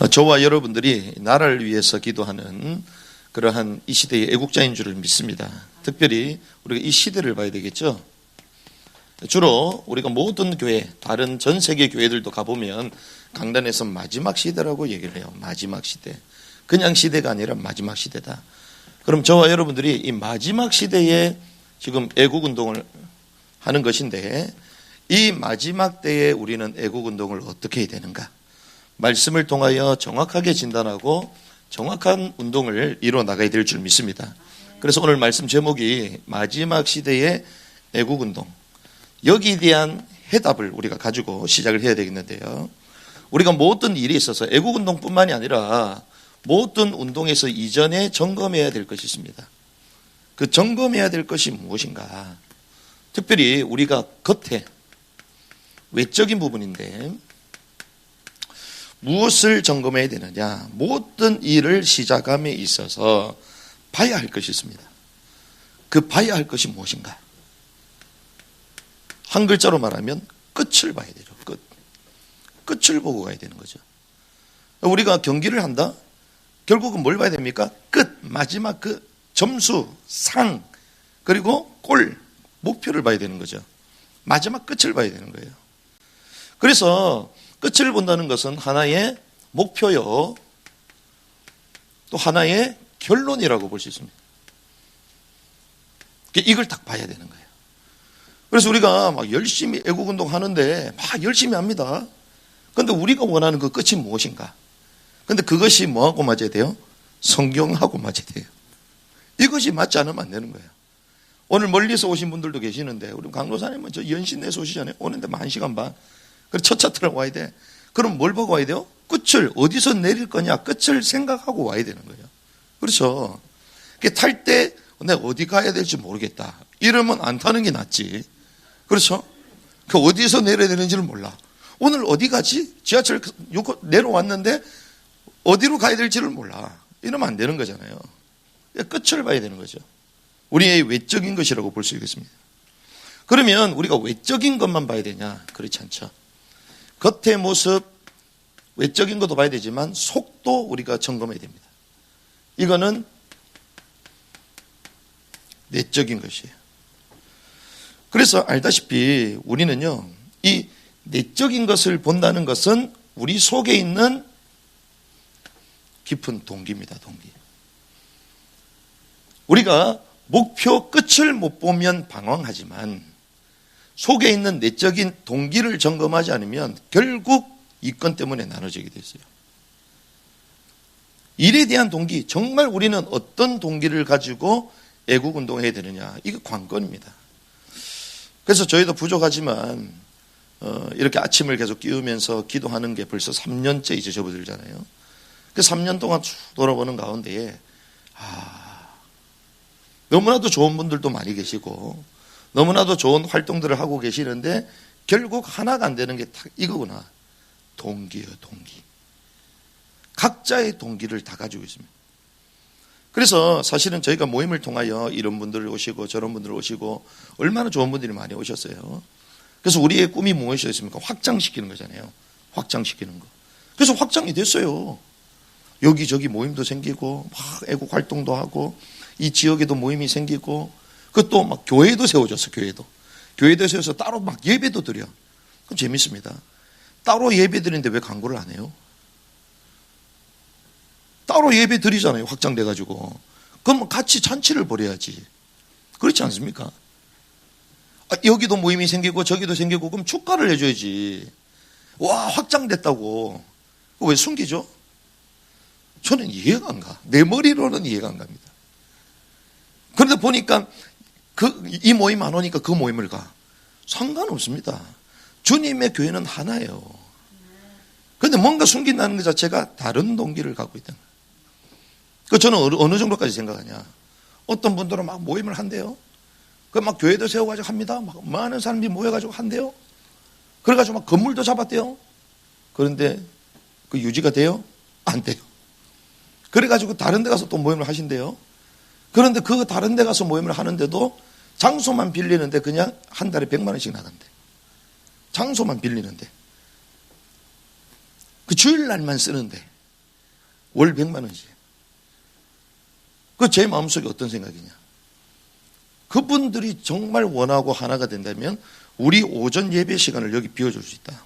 저와 여러분들이 나라를 위해서 기도하는 그러한 이 시대의 애국자인 줄을 믿습니다. 특별히 우리가 이 시대를 봐야 되겠죠. 주로 우리가 모든 교회, 다른 전 세계 교회들도 가보면 강단에서 마지막 시대라고 얘기를 해요. 마지막 시대. 그냥 시대가 아니라 마지막 시대다. 그럼 저와 여러분들이 이 마지막 시대에 지금 애국운동을 하는 것인데, 이 마지막 때에 우리는 애국운동을 어떻게 해야 되는가? 말씀을 통하여 정확하게 진단하고 정확한 운동을 이루어 나가야 될 줄 믿습니다. 그래서 오늘 말씀 제목이 마지막 시대의 애국운동, 여기에 대한 해답을 우리가 가지고 시작을 해야 되겠는데요. 우리가 모든 일이 있어서 애국운동뿐만이 아니라 모든 운동에서 이전에 점검해야 될 것이 있습니다. 그 점검해야 될 것이 무엇인가? 특별히 우리가 겉에 외적인 부분인데 무엇을 점검해야 되느냐? 모든 일을 시작함에 있어서 봐야 할 것이 있습니다. 그 봐야 할 것이 무엇인가? 한 글자로 말하면 끝을 봐야 되죠. 끝을 보고 가야 되는 거죠. 우리가 경기를 한다? 결국은 뭘 봐야 됩니까? 끝, 마지막 그 점수, 상, 그리고 골, 목표를 봐야 되는 거죠. 마지막 끝을 봐야 되는 거예요. 그래서 끝을 본다는 것은 하나의 목표요, 또 하나의 결론이라고 볼 수 있습니다. 이걸 딱 봐야 되는 거예요. 그래서 우리가 막 열심히 애국운동 하는데 막 열심히 합니다. 그런데 우리가 원하는 그 끝이 무엇인가? 근데 그것이 뭐하고 맞아야 돼요? 성경하고 맞아야 돼요. 이것이 맞지 않으면 안 되는 거예요. 오늘 멀리서 오신 분들도 계시는데, 우리 강도사님은 저 연신내에서 오시잖아요. 오는데 1시간 반. 그래서 첫 차트를 와야 돼. 그럼 뭘 보고 와야 돼요? 끝을 어디서 내릴 거냐? 끝을 생각하고 와야 되는 거예요. 그렇죠. 탈 때 내가 어디 가야 될지 모르겠다. 이러면 안 타는 게 낫지. 그렇죠. 그 어디서 내려야 되는지를 몰라. 오늘 어디 가지? 지하철 내려왔는데 어디로 가야 될지를 몰라. 이러면 안 되는 거잖아요. 끝을 봐야 되는 거죠. 우리의 외적인 것이라고 볼 수 있겠습니다. 그러면 우리가 외적인 것만 봐야 되냐? 그렇지 않죠. 겉의 모습, 외적인 것도 봐야 되지만 속도 우리가 점검해야 됩니다. 이거는 내적인 것이에요. 그래서 알다시피 우리는요, 이 내적인 것을 본다는 것은 우리 속에 있는 깊은 동기입니다. 동기. 우리가 목표 끝을 못 보면 방황하지만 속에 있는 내적인 동기를 점검하지 않으면 결국 이권 때문에 나눠지게 됐어요. 일에 대한 동기, 정말 우리는 어떤 동기를 가지고 애국운동해야 되느냐, 이게 관건입니다. 그래서 저희도 부족하지만 이렇게 아침을 계속 끼우면서 기도하는 게 벌써 3년째 이제 접어들잖아요. 그 3년 동안 쭉 돌아보는 가운데에 너무나도 좋은 분들도 많이 계시고 너무나도 좋은 활동들을 하고 계시는데 결국 하나가 안 되는 게 딱 이거구나. 동기예요, 동기. 각자의 동기를 다 가지고 있습니다. 그래서 사실은 저희가 모임을 통하여 이런 분들 오시고 저런 분들 오시고 얼마나 좋은 분들이 많이 오셨어요. 그래서 우리의 꿈이 무엇이었습니까? 확장시키는 거잖아요. 확장시키는 거. 그래서 확장이 됐어요. 여기저기 모임도 생기고 막 애국 활동도 하고 이 지역에도 모임이 생기고, 그것도 막 교회도 세워졌어. 교회도 세워서 따로 막 예배도 드려. 그건 재밌습니다. 따로 예배 드리는데 왜 광고를 안 해요? 따로 예배 드리잖아요. 확장돼가지고. 그럼 같이 잔치를 벌여야지. 그렇지 않습니까? 여기도 모임이 생기고 저기도 생기고 그럼 축가를 해줘야지. 와, 확장됐다고. 왜 숨기죠? 저는 이해가 안 가. 내 머리로는 이해가 안 갑니다. 그런데 보니까 이 모임 안 오니까 그 모임을 가. 상관없습니다. 주님의 교회는 하나예요. 그런데 뭔가 숨긴다는 것 자체가 다른 동기를 갖고 있다는 거예요. 그 저는 어느 정도까지 생각하냐. 어떤 분들은 막 모임을 한대요. 그 막 교회도 세워가지고 합니다. 막 많은 사람들이 모여가지고 한대요. 그래가지고 막 건물도 잡았대요. 그런데 그 유지가 돼요? 안 돼요. 그래가지고 다른 데 가서 또 모임을 하신대요. 그런데 그 다른 데 가서 모임을 하는데도 장소만 빌리는데 그냥 한 달에 100만 원씩 나간대. 장소만 빌리는데. 그 주일날만 쓰는데. 월 100만 원씩. 그 제 마음속에 어떤 생각이냐. 그분들이 정말 원하고 하나가 된다면 우리 오전 예배 시간을 여기 비워줄 수 있다.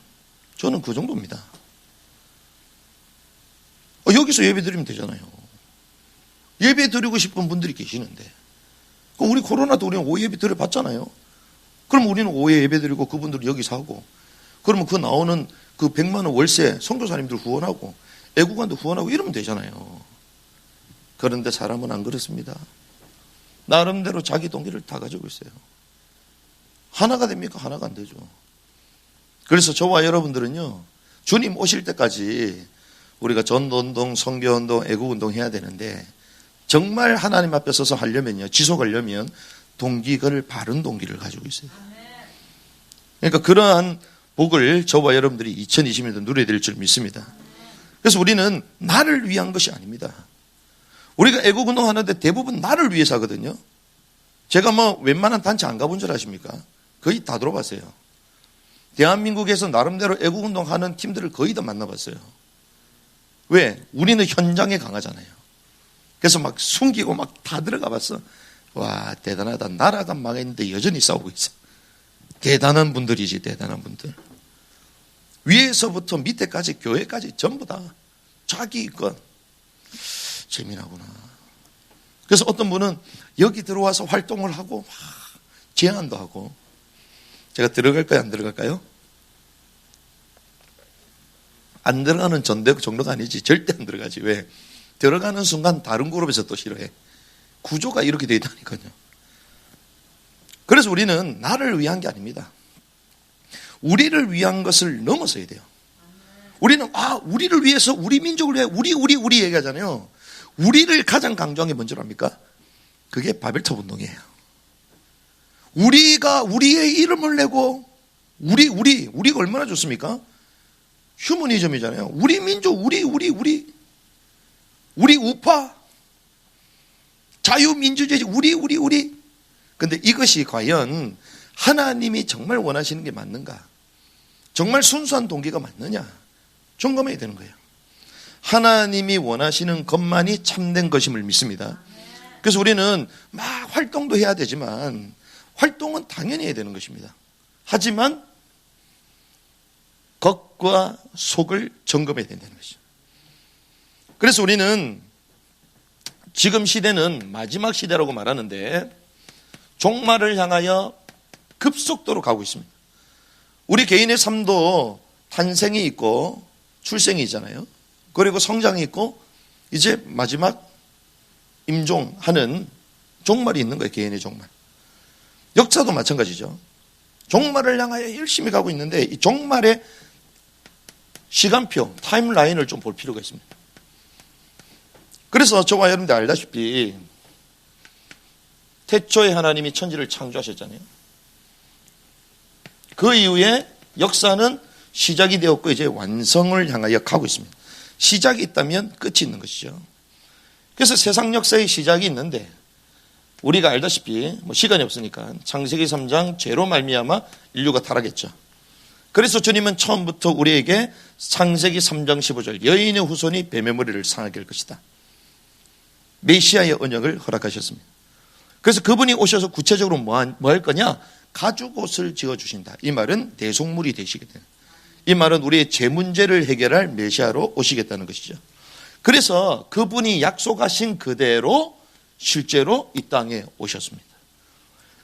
저는 그 정도입니다. 여기서 예배 드리면 되잖아요. 예배 드리고 싶은 분들이 계시는데 우리 코로나도 우리는 오후 예배 드려봤잖아요. 그럼 우리는 오후에 예배 드리고 그분들 여기서 하고 그러면 그 나오는 그 100만 원 월세 선교사님들 후원하고 애국관도 후원하고 이러면 되잖아요. 그런데 사람은 안 그렇습니다. 나름대로 자기 동기를 다 가지고 있어요. 하나가 됩니까? 하나가 안 되죠. 그래서 저와 여러분들은요, 주님 오실 때까지 우리가 전도운동, 선교운동, 애국운동 해야 되는데 정말 하나님 앞에 서서 하려면요, 지속하려면 동기를 바른 동기를 가지고 있어요. 그러니까 그러한 복을 저와 여러분들이 2020년도 누려야 될 줄 믿습니다. 그래서 우리는 나를 위한 것이 아닙니다. 우리가 애국운동 하는데 대부분 나를 위해서 하거든요. 제가 웬만한 단체 안 가본 줄 아십니까? 거의 다 들어봤어요. 대한민국에서 나름대로 애국운동 하는 팀들을 거의 다 만나봤어요. 왜? 우리는 현장에 강하잖아요. 그래서 막 숨기고 막 다 들어가 봤어. 와, 대단하다. 나라가 망했는데 여전히 싸우고 있어. 대단한 분들이지, 대단한 분들. 위에서부터 밑에까지, 교회까지 전부 다 자기 것. 재미나구나. 그래서 어떤 분은 여기 들어와서 활동을 하고 막 제안도 하고. 제가 들어갈까요? 안 들어갈까요? 안 들어가는 정도가 아니지. 절대 안 들어가지. 왜? 들어가는 순간 다른 그룹에서 또 싫어해. 구조가 이렇게 되어 있다니까요. 그래서 우리는 나를 위한 게 아닙니다. 우리를 위한 것을 넘어서야 돼요. 우리는 우리를 위해서, 우리 민족을 위해 우리 얘기하잖아요. 우리를 가장 강조한 게 뭔지 압니까? 그게 바벨탑 운동이에요. 우리가 우리의 이름을 내고 우리가 얼마나 좋습니까? 휴머니즘이잖아요. 우리 민족, 우리 우파, 자유민주주의, 우리. 근데 이것이 과연 하나님이 정말 원하시는 게 맞는가? 정말 순수한 동기가 맞느냐? 점검해야 되는 거예요. 하나님이 원하시는 것만이 참된 것임을 믿습니다. 그래서 우리는 막 활동도 해야 되지만 활동은 당연히 해야 되는 것입니다. 하지만 겉과 속을 점검해야 된다는 것이죠. 그래서 우리는 지금 시대는 마지막 시대라고 말하는데 종말을 향하여 급속도로 가고 있습니다. 우리 개인의 삶도 탄생이 있고 출생이 있잖아요. 그리고 성장이 있고 이제 마지막 임종하는 종말이 있는 거예요. 개인의 종말. 역사도 마찬가지죠. 종말을 향하여 열심히 가고 있는데 이 종말의 시간표, 타임라인을 좀 볼 필요가 있습니다. 그래서 저와 여러분들 알다시피 태초에 하나님이 천지를 창조하셨잖아요. 그 이후에 역사는 시작이 되었고 이제 완성을 향하여 가고 있습니다. 시작이 있다면 끝이 있는 것이죠. 그래서 세상 역사의 시작이 있는데 우리가 알다시피 시간이 없으니까 창세기 3장 죄로 말미암아 인류가 타락했죠. 그래서 주님은 처음부터 우리에게 창세기 3장 15절 여인의 후손이 뱀의 머리를 상하게 할 것이다. 메시아의 언약을 허락하셨습니다. 그래서 그분이 오셔서 구체적으로 뭐 할 거냐? 가죽옷을 지어주신다. 이 말은 대속물이 되시게 돼요. 이 말은 우리의 죄 문제를 해결할 메시아로 오시겠다는 것이죠. 그래서 그분이 약속하신 그대로 실제로 이 땅에 오셨습니다.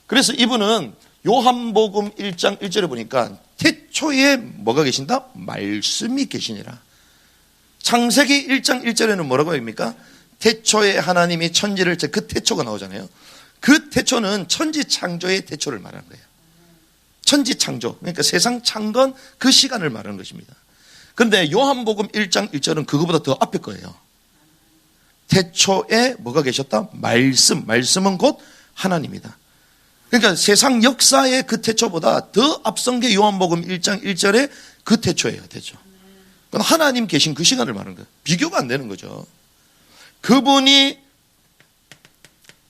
그래서 이분은 요한복음 1장 1절에 보니까 태초에 뭐가 계신다? 말씀이 계시니라. 창세기 1장 1절에는 뭐라고 합니까? 태초에 하나님이 천지를, 그 태초가 나오잖아요. 그 태초는 천지 창조의 태초를 말하는 거예요. 천지 창조, 그러니까 세상 창건 그 시간을 말하는 것입니다. 그런데 요한복음 1장 1절은 그거보다 더 앞에 거예요. 태초에 뭐가 계셨다? 말씀은 곧 하나님이다. 그러니까 세상 역사의 그 태초보다 더 앞선 게 요한복음 1장 1절의 그 태초예요. 태초. 그건 하나님 계신 그 시간을 말하는 거예요. 비교가 안 되는 거죠. 그분이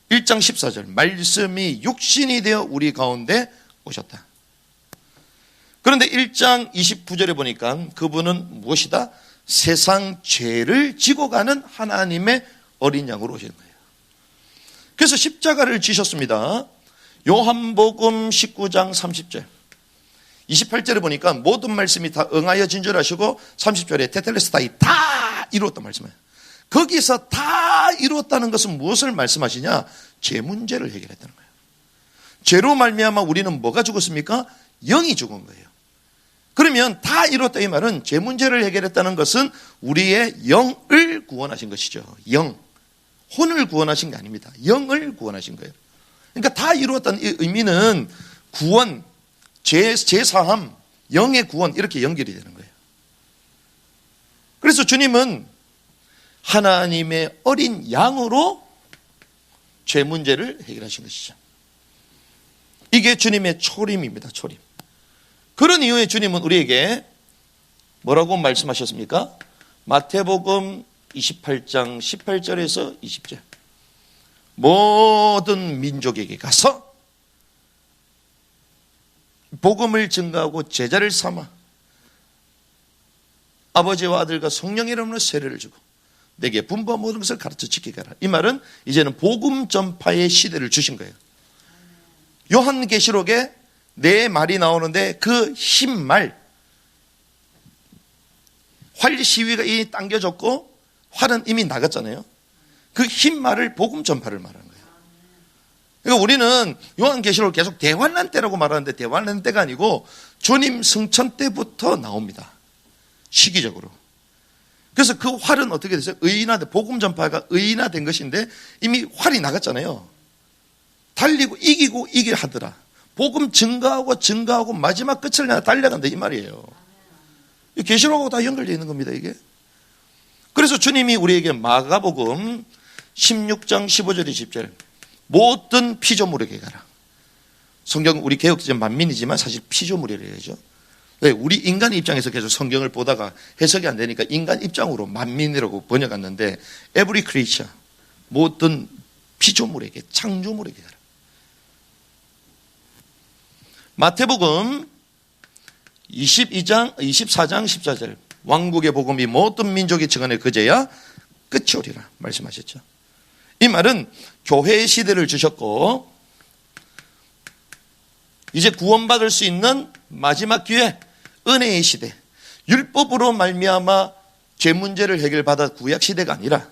1장 14절 말씀이 육신이 되어 우리 가운데 오셨다. 그런데 1장 29절에 보니까 그분은 무엇이다? 세상 죄를 지고 가는 하나님의 어린 양으로 오신 거예요. 그래서 십자가를 지셨습니다. 요한복음 19장 30절 28절에 보니까 모든 말씀이 다 응하여 진절하시고 30절에 테텔레스타이 다 이루었단 말씀이에요. 거기서 다 이루었다는 것은 무엇을 말씀하시냐? 죄 문제를 해결했다는 거예요. 죄로 말미암아 우리는 뭐가 죽었습니까? 영이 죽은 거예요. 그러면 다 이뤘다 이 말은 죄 문제를 해결했다는 것은 우리의 영을 구원하신 것이죠. 영, 혼을 구원하신 게 아닙니다. 영을 구원하신 거예요. 그러니까 다 이루었다는 이 의미는 구원, 죄사함, 영의 구원 이렇게 연결이 되는 거예요. 그래서 주님은 하나님의 어린 양으로 죄 문제를 해결하신 것이죠. 이게 주님의 초림입니다. 초림. 그런 이유에 주님은 우리에게 뭐라고 말씀하셨습니까? 마태복음 28장 18절에서 20절 모든 민족에게 가서 복음을 증거하고 제자를 삼아 아버지와 아들과 성령의 이름으로 세례를 주고 내게 분부한 모든 것을 가르쳐 지키게 하라. 이 말은 이제는 복음 전파의 시대를 주신 거예요. 요한계시록에 네 말이 나오는데 그 흰 말, 활 시위가 이미 당겨졌고 활은 이미 나갔잖아요. 그 흰 말을 복음 전파를 말하는 거예요. 그러니까 우리는 요한계시록을 계속 대환란 때라고 말하는데 대환란 때가 아니고 주님 승천 때부터 나옵니다. 시기적으로. 그래서 그 활은 어떻게 됐어요? 의인화된, 복음 전파가 의인화된 것인데 이미 활이 나갔잖아요. 달리고 이기고 이게 하더라. 복음 증가하고 마지막 끝을 향해 달려간다 이 말이에요. 계시록하고 다 연결되어 있는 겁니다 이게. 그래서 주님이 우리에게 마가복음 16장 15절 20절 모든 피조물에게 가라. 성경 우리 개혁지전 만민이지만 사실 피조물이래요. 왜? 우리 인간의 입장에서 계속 성경을 보다가 해석이 안 되니까 인간 입장으로 만민이라고 번역했는데 every creature 모든 피조물에게 창조물에게 가라. 마태복음 24장 14절 왕국의 복음이 모든 민족이 증언에 그제야 끝이 오리라 말씀하셨죠. 이 말은 교회의 시대를 주셨고 이제 구원받을 수 있는 마지막 기회 은혜의 시대, 율법으로 말미암아 죄 문제를 해결받아 구약 시대가 아니라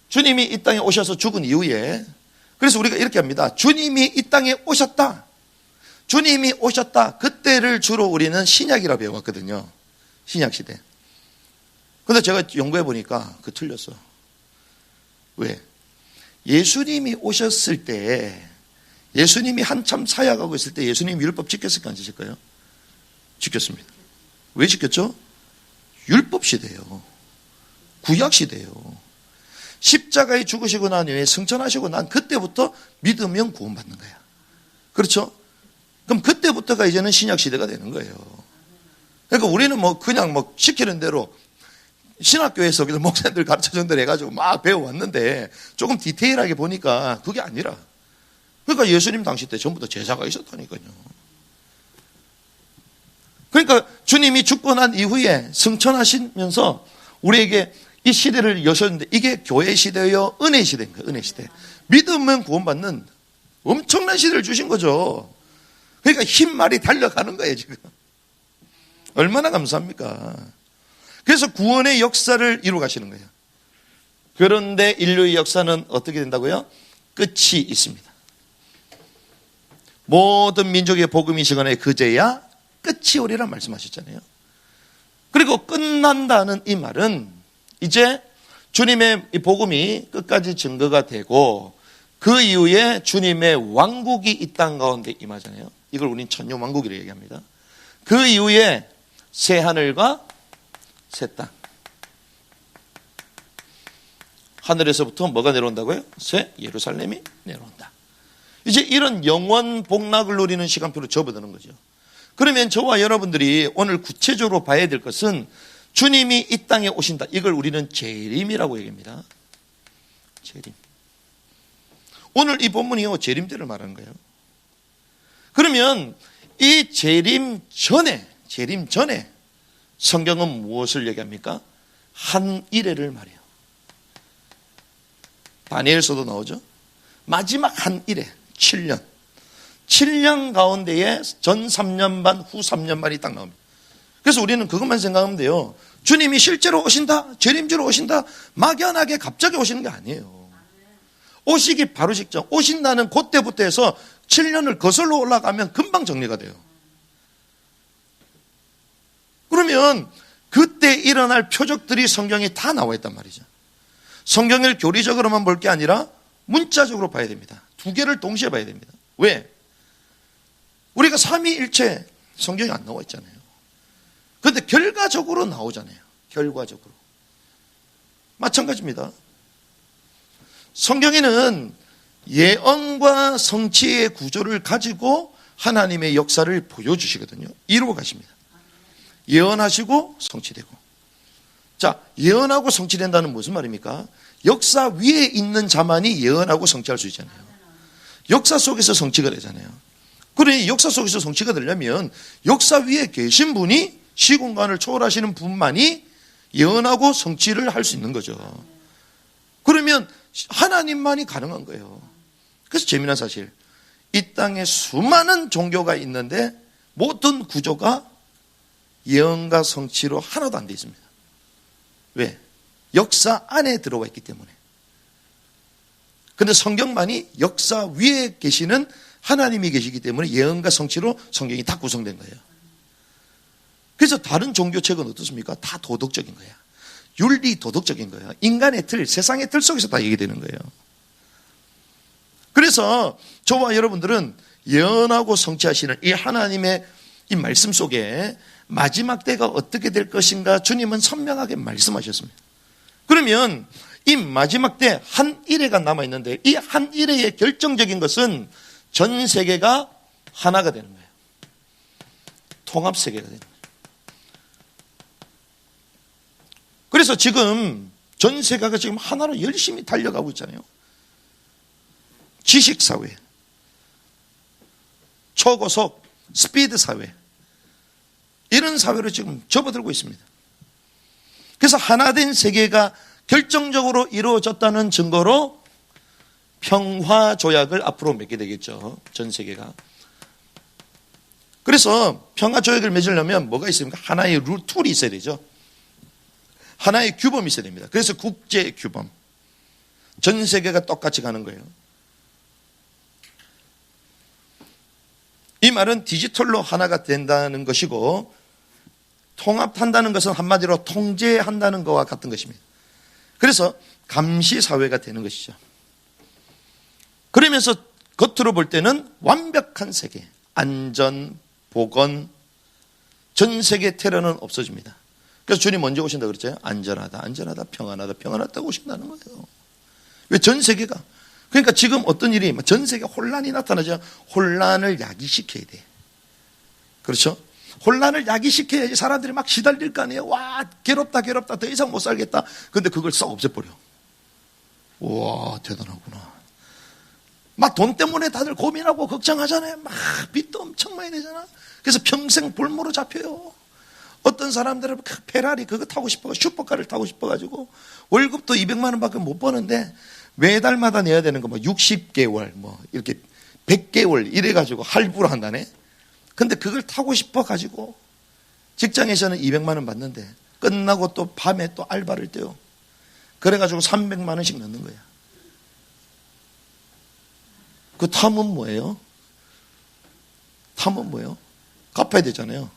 주님이 이 땅에 오셔서 죽은 이후에, 그래서 우리가 이렇게 합니다. 주님이 이 땅에 오셨다. 주님이 오셨다. 그때를 주로 우리는 신약이라 배워왔거든요. 신약 시대. 근데 제가 연구해 보니까 그 틀렸어. 왜? 예수님이 오셨을 때, 예수님이 한참 사역하고 있을 때 예수님이 율법 지켰을까 안 지켰을까요? 지켰습니다. 왜 지켰죠? 율법 시대예요. 구약 시대예요. 십자가에 죽으시고 난 후에 승천하시고 난 그때부터 믿으면 구원받는 거야. 그렇죠? 그럼 그때부터가 이제는 신약 시대가 되는 거예요. 그러니까 우리는 그냥 시키는 대로 신학교에서 목사님들 가르쳐준 대로 해가지고 막 배워왔는데 조금 디테일하게 보니까 그게 아니라, 그러니까 예수님 당시 때 전부 다 제자가 있었다니까요. 그러니까 주님이 죽고 난 이후에 승천하시면서 우리에게 이 시대를 여셨는데 이게 교회 시대요, 은혜 시대인 거예요. 은혜 시대. 믿으면 구원받는 엄청난 시대를 주신 거죠. 그러니까 흰 말이 달려가는 거예요 지금. 얼마나 감사합니까? 그래서 구원의 역사를 이루어 가시는 거예요. 그런데 인류의 역사는 어떻게 된다고요? 끝이 있습니다. 모든 민족의 복음이 증언해 그제야 끝이 오리라 말씀하셨잖아요. 그리고 끝난다는 이 말은 이제 주님의 이 복음이 끝까지 증거가 되고 그 이후에 주님의 왕국이 이 땅 가운데 임하잖아요. 이걸 우리는 천년 왕국이라고 얘기합니다. 그 이후에 새 하늘과 새 땅. 하늘에서부터 뭐가 내려온다고요? 새 예루살렘이 내려온다. 이제 이런 영원 복락을 누리는 시간표로 접어드는 거죠. 그러면 저와 여러분들이 오늘 구체적으로 봐야 될 것은 주님이 이 땅에 오신다. 이걸 우리는 재림이라고 얘기합니다. 재림. 오늘 이 본문이요, 재림 때를 말하는 거예요. 그러면 이 재림 전에 성경은 무엇을 얘기합니까? 한 일회를 말해요. 다니엘서도 나오죠. 마지막 한 일회 7년. 7년 가운데에 전 3년 반, 후 3년 반이 딱 나옵니다. 그래서 우리는 그것만 생각하면 돼요. 주님이 실제로 오신다, 재림주로 오신다, 막연하게 갑자기 오시는 게 아니에요. 오시기 바로 직전, 오신다는 그때부터 해서 7년을 거슬러 올라가면 금방 정리가 돼요. 그러면 그때 일어날 표적들이 성경에 다 나와 있단 말이죠. 성경을 교리적으로만 볼 게 아니라 문자적으로 봐야 됩니다. 두 개를 동시에 봐야 됩니다. 왜? 우리가 삼위일체 성경에 안 나와 있잖아요. 그런데 결과적으로 나오잖아요. 결과적으로. 마찬가지입니다. 성경에는 예언과 성취의 구조를 가지고 하나님의 역사를 보여주시거든요. 이루어 가십니다. 예언하시고 성취되고. 자, 예언하고 성취된다는 무슨 말입니까? 역사 위에 있는 자만이 예언하고 성취할 수 있잖아요. 역사 속에서 성취가 되잖아요. 그러니 역사 속에서 성취가 되려면 역사 위에 계신 분이 시공간을 초월하시는 분만이 예언하고 성취를 할 수 있는 거죠. 그러면 하나님만이 가능한 거예요. 그래서 재미난 사실, 이 땅에 수많은 종교가 있는데 모든 구조가 예언과 성취로 하나도 안 돼 있습니다. 왜? 역사 안에 들어와 있기 때문에. 그런데 성경만이 역사 위에 계시는 하나님이 계시기 때문에 예언과 성취로 성경이 다 구성된 거예요. 그래서 다른 종교책은 어떻습니까? 다 도덕적인 거야. 윤리 도덕적인 거예요. 인간의 틀, 세상의 틀 속에서 다 얘기되는 거예요. 그래서 저와 여러분들은 예언하고 성취하시는 이 하나님의 이 말씀 속에 마지막 때가 어떻게 될 것인가 주님은 선명하게 말씀하셨습니다. 그러면 이 마지막 때 한 일회가 남아있는데 이 한 일회의 결정적인 것은 전 세계가 하나가 되는 거예요. 통합세계가 되는 거예요. 그래서 지금 전 세계가 지금 하나로 열심히 달려가고 있잖아요. 지식사회, 초고속, 스피드 사회, 이런 사회로 지금 접어들고 있습니다. 그래서 하나된 세계가 결정적으로 이루어졌다는 증거로 평화조약을 앞으로 맺게 되겠죠. 전 세계가. 그래서 평화조약을 맺으려면 뭐가 있습니까? 하나의 툴이 있어야 되죠. 하나의 규범이 있어야 됩니다. 그래서 국제 규범. 전 세계가 똑같이 가는 거예요. 이 말은 디지털로 하나가 된다는 것이고, 통합한다는 것은 한마디로 통제한다는 것과 같은 것입니다. 그래서 감시사회가 되는 것이죠. 그러면서 겉으로 볼 때는 완벽한 세계, 안전, 보건, 전 세계 테러는 없어집니다. 그래서 주님 언제 오신다 그랬죠? 안전하다, 안전하다, 평안하다, 평안하다고 오신다는 거예요. 왜 전 세계가? 그러니까 지금 어떤 일이 전 세계 혼란이 나타나죠. 혼란을 야기시켜야 돼. 그렇죠? 혼란을 야기시켜야지 사람들이 막 시달릴 거 아니에요. 와, 괴롭다, 괴롭다, 더 이상 못 살겠다. 근데 그걸 싹 없애버려. 우와, 대단하구나. 막 돈 때문에 다들 고민하고 걱정하잖아요. 막 빚도 엄청 많이 내잖아. 그래서 평생 볼모로 잡혀요. 어떤 사람들은 페라리 그거 타고 싶어, 슈퍼카를 타고 싶어가지고 월급도 200만 원밖에 못 버는데 매달마다 내야 되는 거 뭐 60개월, 뭐 이렇게 100개월 이래가지고 할부로 한다네. 근데 그걸 타고 싶어가지고 직장에서는 200만 원 받는데 끝나고 또 밤에 또 알바를 떼요. 그래가지고 300만 원씩 넣는 거야. 그 탐은 뭐예요? 탐은 뭐예요? 갚아야 되잖아요.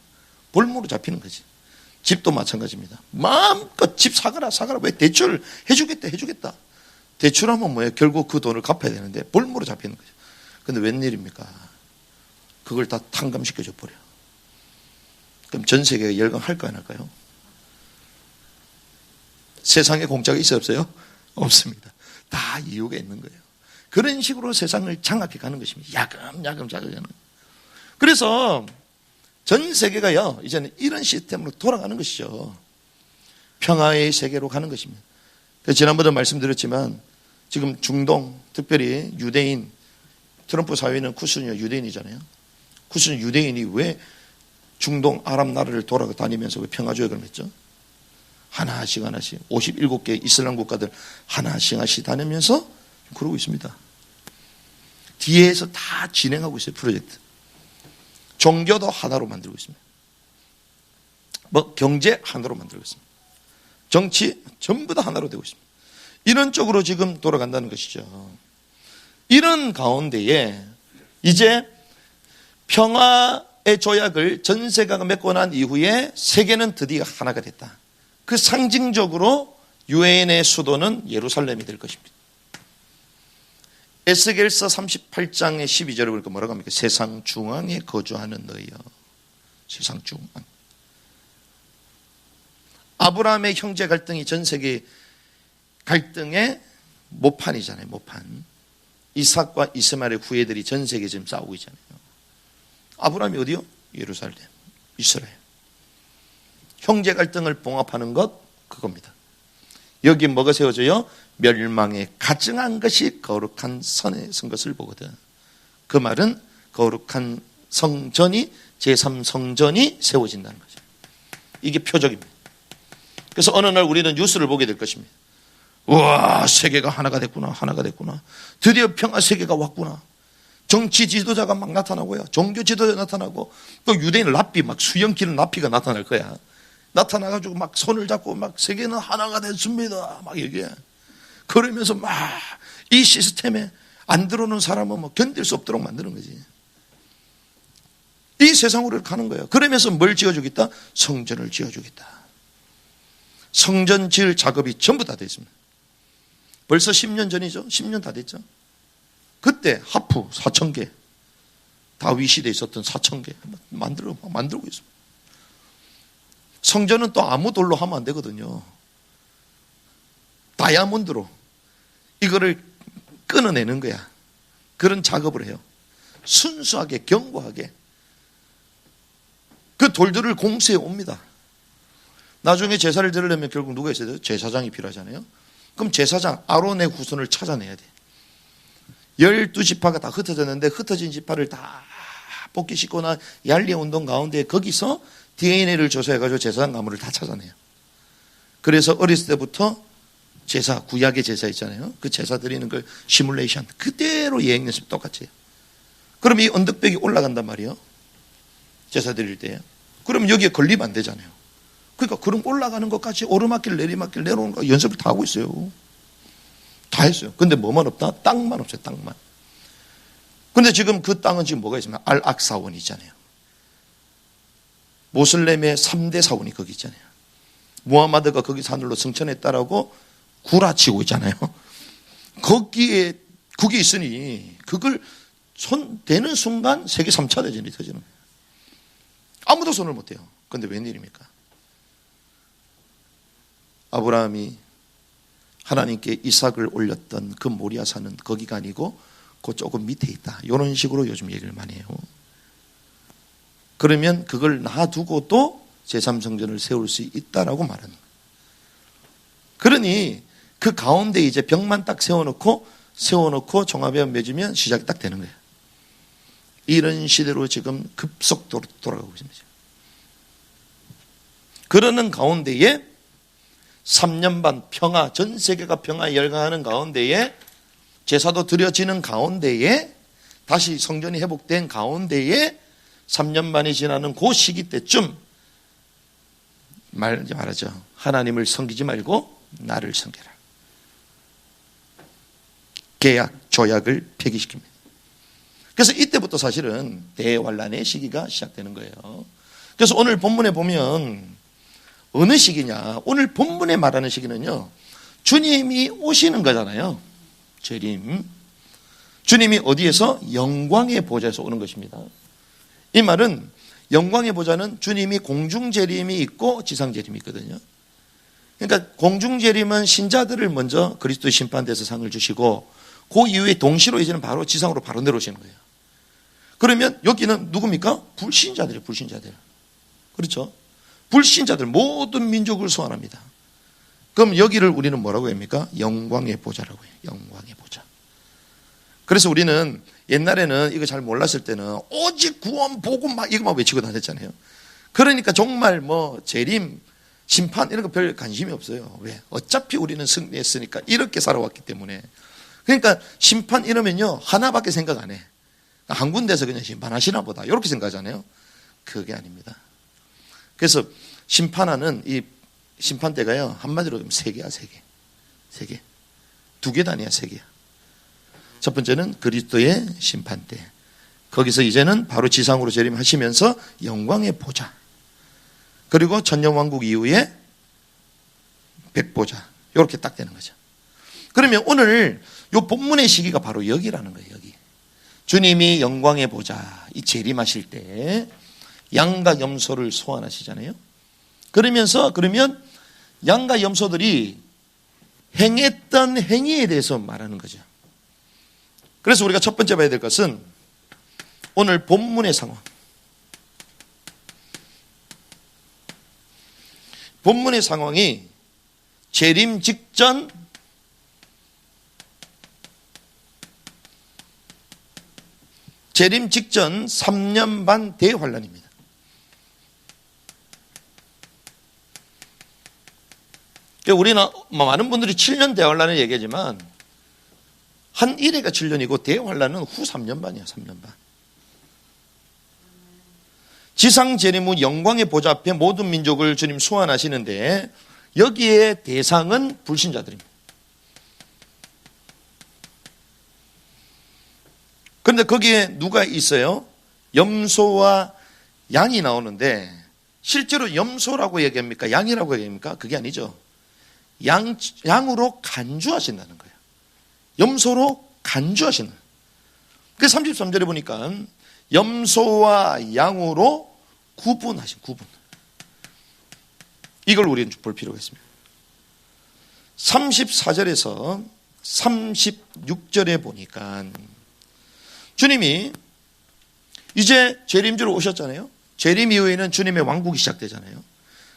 볼모로 잡히는 거지. 집도 마찬가지입니다. 마음껏 집 사가라, 사가라. 왜 대출 해주겠다. 대출하면 뭐예요? 결국 그 돈을 갚아야 되는데 볼모로 잡히는 거죠. 근데 웬일입니까? 그걸 다 탕감시켜줘 버려. 그럼 전 세계가 열광할까요, 안 할까요? 세상에 공짜가 있어요, 없어요? 없습니다. 다 이유가 있는 거예요. 그런 식으로 세상을 장악해 가는 것입니다. 야금야금 자극하는. 그래서 전 세계가요, 이제는 이런 시스템으로 돌아가는 것이죠. 평화의 세계로 가는 것입니다. 지난번에 말씀드렸지만 지금 중동, 특별히 유대인, 트럼프 사회는 쿠슈니어 유대인이잖아요. 쿠슈니어 유대인이 왜 중동 아랍 나라를 돌아다니면서 왜 평화조약을 맺죠? 하나씩 57개 이슬람 국가들 하나씩 다니면서 그러고 있습니다. 뒤에서 다 진행하고 있어요. 프로젝트. 종교도 하나로 만들고 있습니다. 경제 하나로 만들고 있습니다. 정치 전부 다 하나로 되고 있습니다. 이런 쪽으로 지금 돌아간다는 것이죠. 이런 가운데에 이제 평화의 조약을 전 세계가 맺고 난 이후에 세계는 드디어 하나가 됐다. 그 상징적으로 유엔의 수도는 예루살렘이 될 것입니다. 에스겔서 38장의 12절을 보니까 뭐라고 합니까? 세상 중앙에 거주하는 너희여. 세상 중앙. 아브라함의 형제 갈등이 전 세계 갈등의 모판이잖아요. 모판. 이삭과 이스마엘의 후예들이 전 세계에 지금 싸우고 있잖아요. 아브라함이 어디요? 예루살렘, 이스라엘. 형제 갈등을 봉합하는 것 그겁니다. 여기 뭐가 세워져요? 멸망에 가증한 것이 거룩한 선에 선 것을 보거든. 그 말은 거룩한 성전이 제3성전이 세워진다는 거죠. 이게 표적입니다. 그래서 어느 날 우리는 뉴스를 보게 될 것입니다. 우와, 세계가 하나가 됐구나, 하나가 됐구나. 드디어 평화 세계가 왔구나. 정치 지도자가 막 나타나고요. 종교 지도자 나타나고 또 유대인 랍비 막 수염 기는 랍비가 나타날 거야. 나타나가지고 막 손을 잡고 막 세계는 하나가 됐습니다. 막 얘기해. 그러면서 막 이 시스템에 안 들어오는 사람은 뭐 견딜 수 없도록 만드는 거지. 이 세상으로 가는 거예요. 그러면서 뭘 지어주겠다? 성전을 지어주겠다. 성전 지을 작업이 전부 다 됐습니다. 벌써 10년 전이죠. 10년 다 됐죠. 그때 하프 4,000개, 다윗 시대에 있었던 4,000개 만들고 있습니다. 성전은 또 아무 돌로 하면 안 되거든요. 다이아몬드로 이거를 끊어내는 거야. 그런 작업을 해요. 순수하게 견고하게 그 돌들을 공수해 옵니다. 나중에 제사를 드리려면 결국 누가 있어야 돼요? 제사장이 필요하잖아요. 그럼 제사장 아론의 후손을 찾아내야 돼. 12지파가 다 흩어졌는데 흩어진 지파를 다 복귀시키거나 얄리의 운동 가운데 거기서 DNA를 조사해가지고 제사장 가문을 다 찾아내요. 그래서 어렸을 때부터 제사, 구약의 제사 있잖아요. 그 제사 드리는 걸 시뮬레이션 그대로 예행 연습 똑같이 해요. 그럼 이 언덕벽이 올라간단 말이에요. 제사 드릴 때. 그럼 여기에 걸리면 안 되잖아요. 그러니까 그럼 올라가는 것까지 오르막길 내리막길 내려오는 거 연습을 다 하고 있어요. 다 했어요. 근데 뭐만 없다? 땅만 없어요. 땅만. 근데 지금 그 땅은 지금 뭐가 있으면 알악사원이 있잖아요. 모슬렘의 3대 사원이 거기 있잖아요. 무하마드가 거기 산으로 승천했다라고 구라치고 있잖아요. 거기에 그게 있으니 그걸 손 대는 순간 세계 3차 대전이 터지는 거예요. 아무도 손을 못 대요. 그런데 웬일입니까? 아브라함이 하나님께 이삭을 올렸던 그 모리아산은 거기가 아니고 그 조금 밑에 있다. 이런 식으로 요즘 얘기를 많이 해요. 그러면 그걸 놔두고도 제3성전을 세울 수 있다라고 말하는 거예요. 그러니 그 가운데 이제 벽만 딱 세워놓고 종합에 맺으면 시작이 딱 되는 거예요. 이런 시대로 지금 급속도로 돌아가고 있습니다. 그러는 가운데에 3년 반 평화, 전 세계가 평화에 열광하는 가운데에 제사도 드려지는 가운데에 다시 성전이 회복된 가운데에 3년 반이 지나는 그 시기 때쯤 말하죠. 하나님을 섬기지 말고 나를 섬겨라. 계약, 조약을 폐기시킵니다. 그래서 이때부터 사실은 대환란의 시기가 시작되는 거예요. 그래서 오늘 본문에 보면 어느 시기냐? 오늘 본문에 말하는 시기는요. 주님이 오시는 거잖아요. 재림. 주님이 어디에서? 영광의 보좌에서 오는 것입니다. 이 말은 영광의 보좌는 주님이 공중재림이 있고 지상재림이 있거든요. 그러니까 공중재림은 신자들을 먼저 그리스도의 심판대에서 상을 주시고 그 이후에 동시로 이제는 바로 지상으로 바로 내려오시는 거예요. 그러면 여기는 누굽니까? 불신자들이에요. 불신자들. 그렇죠? 불신자들 모든 민족을 소환합니다. 그럼 여기를 우리는 뭐라고 합니까? 영광의 보좌라고 해요. 영광의 보좌. 그래서 우리는 옛날에는 이거 잘 몰랐을 때는 오직 구원 복음 막 이거만 외치고 다녔잖아요. 그러니까 정말 뭐 재림 심판 이런 거 별 관심이 없어요. 왜? 어차피 우리는 승리했으니까 이렇게 살아왔기 때문에. 그러니까 심판 이러면요 하나밖에 생각 안 해. 한 군데서 그냥 심판하시나 보다 이렇게 생각하잖아요. 그게 아닙니다. 그래서 심판하는 이 심판대가요 한마디로 하면 세 개야. 세 개. 두 개도 아니야, 세 개야. 첫 번째는 그리스도의 심판대. 거기서 이제는 바로 지상으로 재림하시면서 영광의 보좌. 그리고 천년왕국 이후에 백보좌. 이렇게 딱 되는 거죠. 그러면 오늘 이 본문의 시기가 바로 여기라는 거예요. 여기. 주님이 영광의 보좌, 이 재림하실 때 양과 염소를 소환하시잖아요. 그러면 양과 염소들이 행했던 행위에 대해서 말하는 거죠. 그래서 우리가 첫 번째 봐야 될 것은 오늘 본문의 상황. 본문의 상황이 재림 직전 3년 반 대환란입니다. 우리는 많은 분들이 7년 대환란을 얘기하지만 한 1회가 7년이고 대환란은 후 3년 반이야. 3년 반. 지상 재림 후 영광의 보좌 앞에 모든 민족을 주님 소환하시는데 여기에 대상은 불신자들입니다. 그런데 거기에 누가 있어요? 염소와 양이 나오는데 실제로 염소라고 얘기합니까? 양이라고 얘기합니까? 그게 아니죠. 양으로 간주하신다는 거예요. 염소로 간주하시는. 그래서 33절에 보니까 염소와 양으로 구분. 이걸 우리는 볼 필요가 있습니다. 34절에서 36절에 보니까 주님이 이제 재림주로 오셨잖아요. 재림 이후에는 주님의 왕국이 시작되잖아요.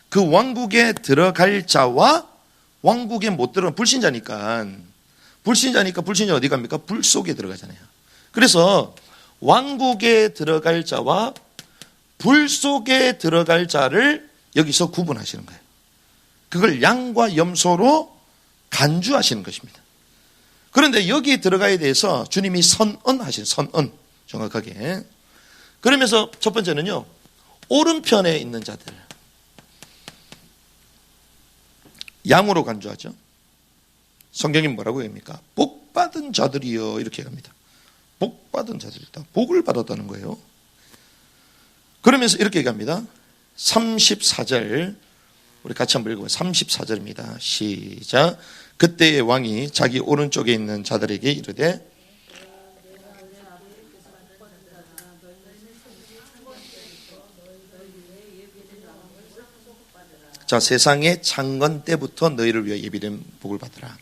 그 왕국에 들어갈 자와 왕국에 못 들어간 불신자니까 불신자 어디 갑니까? 불 속에 들어가잖아요. 그래서 왕국에 들어갈 자와 불 속에 들어갈 자를 여기서 구분하시는 거예요. 그걸 양과 염소로 간주하시는 것입니다. 그런데 여기에 들어가야 돼서 주님이 선언하신 선언 정확하게. 그러면서 첫 번째는요. 오른편에 있는 자들. 양으로 간주하죠. 성경이 뭐라고 합니까? 복받은 자들이요 이렇게 합니다. 복받은 자들이다. 복을 받았다는 거예요. 그러면서 이렇게 얘기합니다. 34절 우리 같이 한번 읽어봐요. 34절입니다. 시작. 그때의 왕이 자기 오른쪽에 있는 자들에게 이르되 자, 세상의 창건 때부터 너희를 위해 예비된 복을 받으라.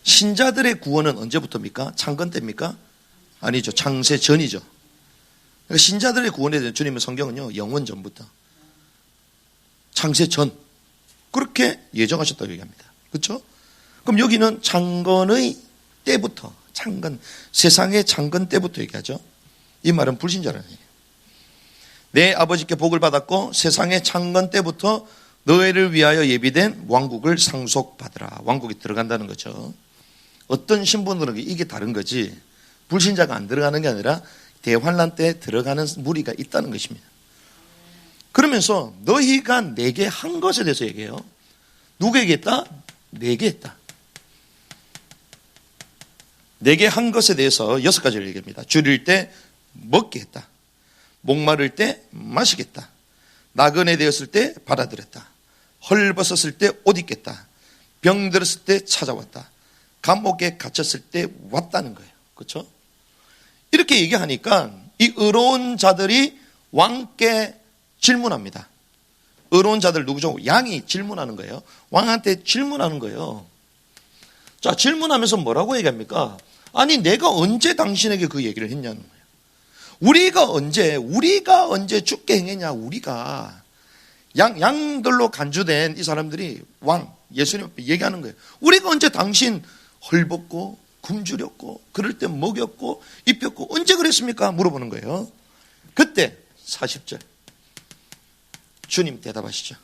신자들의 구원은 언제부터입니까? 창건 때입니까? 아니죠. 창세 전이죠. 그러니까 신자들의 구원에 대한 주님의 성경은요, 영원 전부터. 창세 전. 그렇게 예정하셨다고 얘기합니다. 그렇죠? 그럼 여기는 창건의 때부터, 창건, 세상의 창건 때부터 얘기하죠. 이 말은 불신자라는 얘기예요. 내 아버지께 복을 받았고 세상의 창건 때부터 너희를 위하여 예비된 왕국을 상속받으라. 왕국에 들어간다는 거죠. 어떤 신분들은 이게 다른 거지 불신자가 안 들어가는 게 아니라 대환란 때 들어가는 무리가 있다는 것입니다. 그러면서 너희가 내게 한 것에 대해서 얘기해요. 누구에게 했다? 내게 했다. 내게 한 것에 대해서 6가지를 얘기합니다. 줄일 때 먹게 했다. 목마를 때 마시겠다. 나그네 되었을 때 받아들였다. 헐벗었을 때 옷 입겠다. 병들었을 때 찾아왔다. 감옥에 갇혔을 때 왔다는 거예요. 그렇죠? 이렇게 얘기하니까 이 의로운 자들이 왕께 질문합니다. 의로운 자들 누구죠? 양이 질문하는 거예요. 왕한테 질문하는 거예요. 자, 질문하면서 뭐라고 얘기합니까? 아니, 내가 언제 당신에게 그 얘기를 했냐는 거예요. 우리가 언제 죽게 행했냐, 우리가. 양들로 간주된 이 사람들이 왕, 예수님 앞에 얘기하는 거예요. 우리가 언제 당신 헐벗고, 굶주렸고, 그럴 때 먹였고, 입혔고, 언제 그랬습니까? 물어보는 거예요. 그때 40절. 주님 대답하시죠.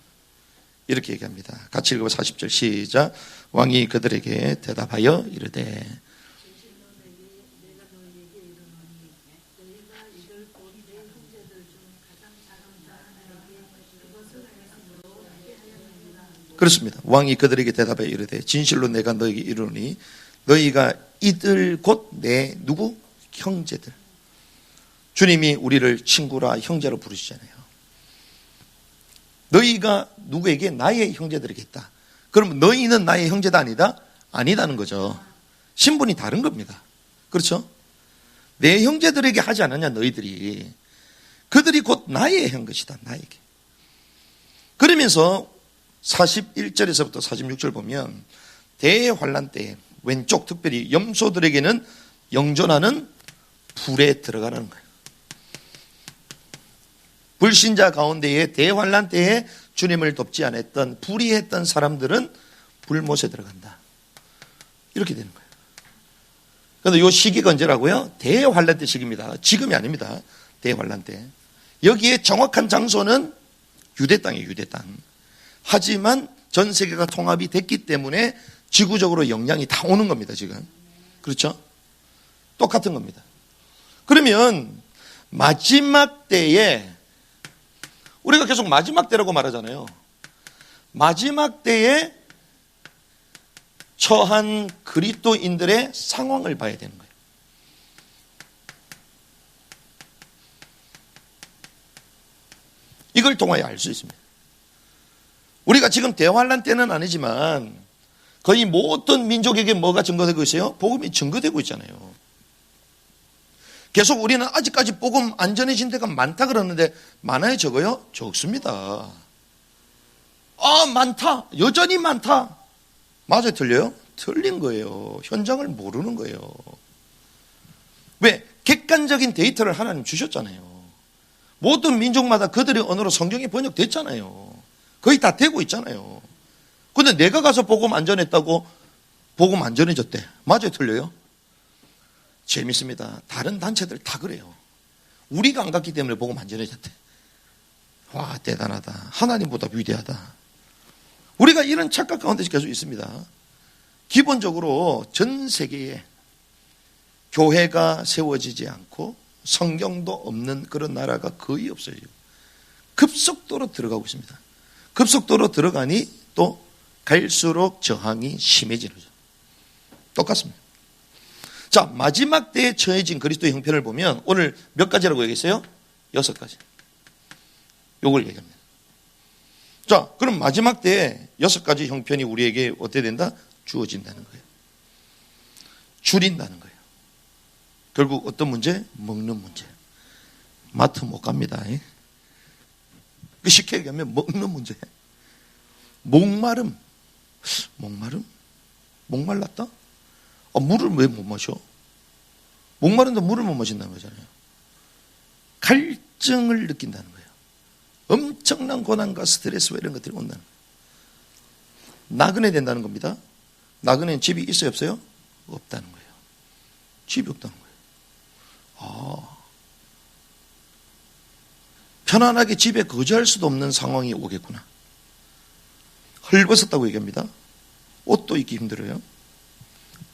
이렇게 얘기합니다. 같이 읽어 40절 시작. 왕이 그들에게 대답하여 이르되 그렇습니다. 왕이 그들에게 대답하여 이르되 진실로 내가 너에게 이르노니 너희가 이들 곧 내 누구? 형제들. 주님이 우리를 친구라 형제로 부르시잖아요. 너희가 누구에게? 나의 형제들에게 있다. 그러면 너희는 나의 형제다 아니다? 아니다는 거죠. 신분이 다른 겁니다. 그렇죠? 내 형제들에게 하지 않았냐 너희들이. 그들이 곧 나의 한 것이다. 나에게. 그러면서 41절에서부터 46절 보면 대환란 때에 왼쪽 특별히 염소들에게는 영존하는 불에 들어가는 거예요. 불신자 가운데에 대환란 때에 주님을 돕지 않았던 불의했던 사람들은 불못에 들어간다. 이렇게 되는 거예요. 그런데 이 시기가 언제라고요? 대환란 때 시기입니다. 지금이 아닙니다. 대환란 때. 여기에 정확한 장소는 유대 땅이에요. 유대 땅. 하지만 전 세계가 통합이 됐기 때문에 지구적으로 영향이 다 오는 겁니다. 지금. 그렇죠? 똑같은 겁니다. 그러면 마지막 때에 우리가 계속 마지막 때라고 말하잖아요. 마지막 때에 처한 그리스도인들의 상황을 봐야 되는 거예요. 이걸 통하여 알 수 있습니다. 우리가 지금 대환란 때는 아니지만 거의 모든 민족에게 뭐가 증거되고 있어요? 복음이 증거되고 있잖아요. 계속 우리는 아직까지 복음 안 전해진 데가 많다 그러는데 많아요 적어요? 적습니다. 많다. 여전히 많다. 맞아요 틀려요? 틀린 거예요. 현장을 모르는 거예요. 왜? 객관적인 데이터를 하나님 주셨잖아요. 모든 민족마다 그들의 언어로 성경이 번역됐잖아요. 거의 다 되고 있잖아요. 근데 내가 가서 복음 안 전했다고 복음 안 전해졌대. 맞아요 틀려요? 재밌습니다. 다른 단체들 다 그래요. 우리가 안 갔기 때문에 복음 안 전해졌대. 와 대단하다. 하나님보다 위대하다. 우리가 이런 착각 가운데 계속 있습니다. 기본적으로 전 세계에 교회가 세워지지 않고 성경도 없는 그런 나라가 거의 없어요. 급속도로 들어가고 있습니다. 급속도로 들어가니 또 갈수록 저항이 심해지는 거죠. 똑같습니다. 자, 마지막 때에 처해진 그리스도의 형편을 보면 오늘 몇 가지라고 얘기했어요? 6가지. 요걸 얘기합니다. 자, 그럼 마지막 때에 6가지 형편이 우리에게 어떻게 된다? 주어진다는 거예요. 줄인다는 거예요. 결국 어떤 문제? 먹는 문제. 마트 못 갑니다. 쉽게 얘기하면 먹는 문제. 목마름. 목말랐다? 물을 왜 못 마셔? 목마른데 물을 못 마신다는 거잖아요. 갈증을 느낀다는 거예요. 엄청난 고난과 스트레스와 이런 것들이 온다는 거예요. 나그네 된다는 겁니다. 나그네는 집이 있어요 없어요? 없다는 거예요. 집이 없다는 거예요. 편안하게 집에 거주할 수도 없는 상황이 오겠구나. 헐벗었다고 얘기합니다. 옷도 입기 힘들어요.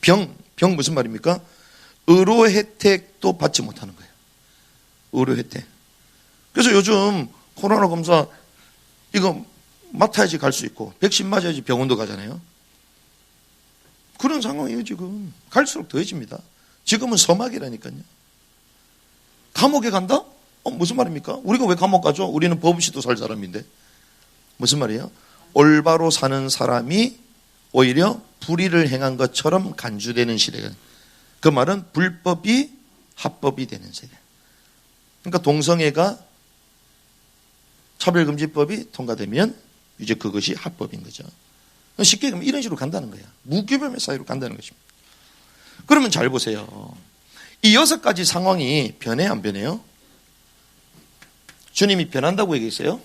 병 무슨 말입니까? 의료 혜택도 받지 못하는 거예요. 의료 혜택. 그래서 요즘 코로나 검사 이거 맡아야지 갈 수 있고 백신 맞아야지 병원도 가잖아요. 그런 상황이에요 지금. 갈수록 더해집니다. 지금은 서막이라니까요. 감옥에 간다? 무슨 말입니까? 우리가 왜 감옥 가죠? 우리는 법 없이도 살 사람인데. 무슨 말이에요? 올바로 사는 사람이 오히려 불의를 행한 것처럼 간주되는 시대가. 그 말은 불법이 합법이 되는 세대. 그러니까 동성애가 차별금지법이 통과되면 이제 그것이 합법인 거죠. 쉽게 얘기하면 이런 식으로 간다는 거야. 무교범의 사이로 간다는 것입니다. 그러면 잘 보세요. 이 6가지 상황이 변해 안 변해요? 주님이 변한다고 얘기했어요?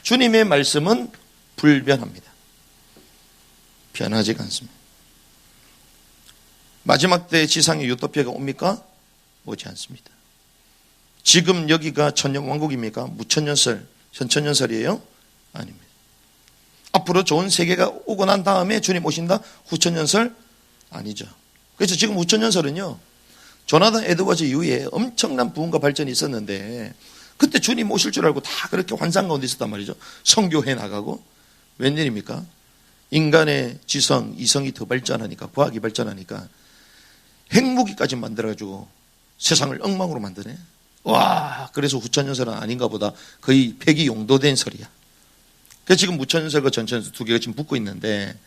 주님의 말씀은 불변합니다. 변하지가 않습니다. 마지막 때 지상의 유토피아가 옵니까? 오지 않습니다. 지금 여기가 천년왕국입니까? 무천년설, 현천년설이에요? 아닙니다. 앞으로 좋은 세계가 오고 난 다음에 주님 오신다? 후천연설? 아니죠. 그래서 지금 후천연설은요, 조나단 에드워즈 이후에 엄청난 부흥과 발전이 있었는데 그때 주님 오실 줄 알고 다 그렇게 환상 가운데 있었단 말이죠. 선교해 나가고. 웬일입니까? 인간의 지성, 이성이 더 발전하니까, 과학이 발전하니까 핵무기까지 만들어가지고 세상을 엉망으로 만드네. 와, 그래서 후천연설은 아닌가 보다. 거의 폐기 용도된 설이야. 그래서 지금 무천연설과 전천연설 두 개가 지금 붙고 있는데,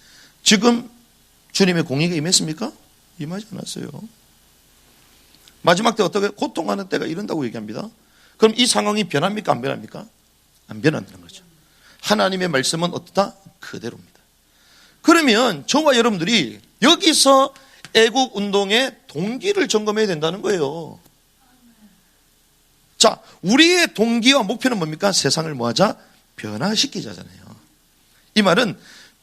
지금 주님의 공의가 임했습니까? 임하지 않았어요. 마지막 때 어떻게 고통하는 때가 이른다고 얘기합니다. 그럼 이 상황이 변합니까? 안 변합니까? 안 변한다는 거죠. 하나님의 말씀은 어떠다? 그대로입니다. 그러면 저와 여러분들이 여기서 애국 운동의 동기를 점검해야 된다는 거예요. 자, 우리의 동기와 목표는 뭡니까? 세상을 뭐하자? 변화시키자잖아요. 이 말은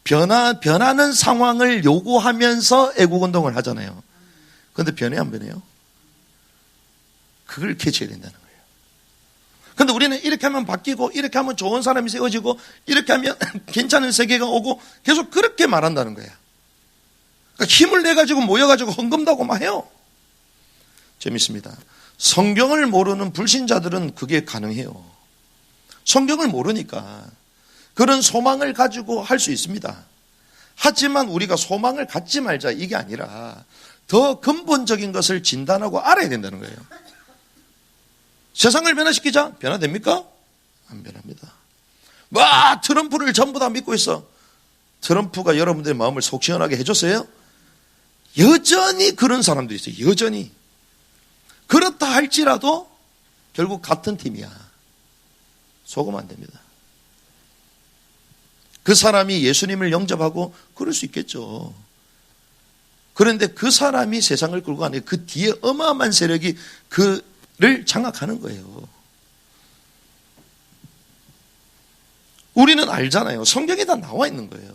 변하는 상황을 요구하면서 애국 운동을 하잖아요. 그런데 변해 안 변해요? 그걸 캐치해야 된다는 거예요. 그런데 우리는 이렇게 하면 바뀌고, 이렇게 하면 좋은 사람이 세워지고, 이렇게 하면 괜찮은 세계가 오고, 계속 그렇게 말한다는 거예요. 그러니까 힘을 내가지고 모여가지고 헌금도 막 해요. 재밌습니다. 성경을 모르는 불신자들은 그게 가능해요. 성경을 모르니까 그런 소망을 가지고 할 수 있습니다. 하지만 우리가 소망을 갖지 말자, 이게 아니라 더 근본적인 것을 진단하고 알아야 된다는 거예요. 세상을 변화시키자. 변화됩니까? 안 변합니다. 와, 트럼프를 전부 다 믿고 있어. 트럼프가 여러분들의 마음을 속 시원하게 해줬어요? 여전히 그런 사람들이 있어요. 여전히. 그렇다 할지라도 결국 같은 팀이야. 속으면 안 됩니다. 그 사람이 예수님을 영접하고 그럴 수 있겠죠. 그런데 그 사람이 세상을 끌고 가는 그 뒤에 어마어마한 세력이 그를 장악하는 거예요. 우리는 알잖아요. 성경에 다 나와 있는 거예요.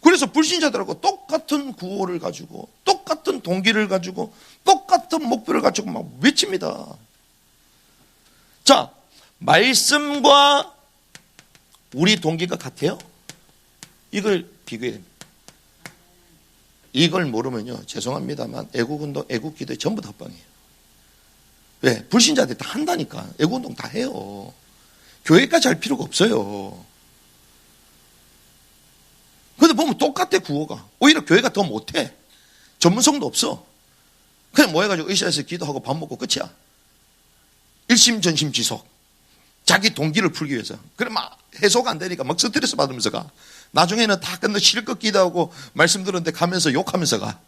그래서 불신자들하고 똑같은 구호를 가지고, 똑같은 동기를 가지고, 똑같은 목표를 가지고 막 외칩니다. 자, 말씀과 우리 동기가 같아요? 이걸 비교해야 됩니다. 이걸 모르면요, 죄송합니다만 애국운동, 애국기도에 전부 다 합방이에요. 왜? 불신자들이 다 한다니까. 애국운동 다 해요. 교회까지 할 필요가 없어요. 근데 보면 똑같아, 구호가. 오히려 교회가 더 못해. 전문성도 없어. 그냥 모여가지고 의사에서 기도하고 밥 먹고 끝이야. 일심전심지속. 자기 동기를 풀기 위해서. 그래 막 해소가 안 되니까 막 스트레스 받으면서 가. 나중에는 다 끝내 실컷 기도하고 말씀 들었는데 가면서 욕하면서 가.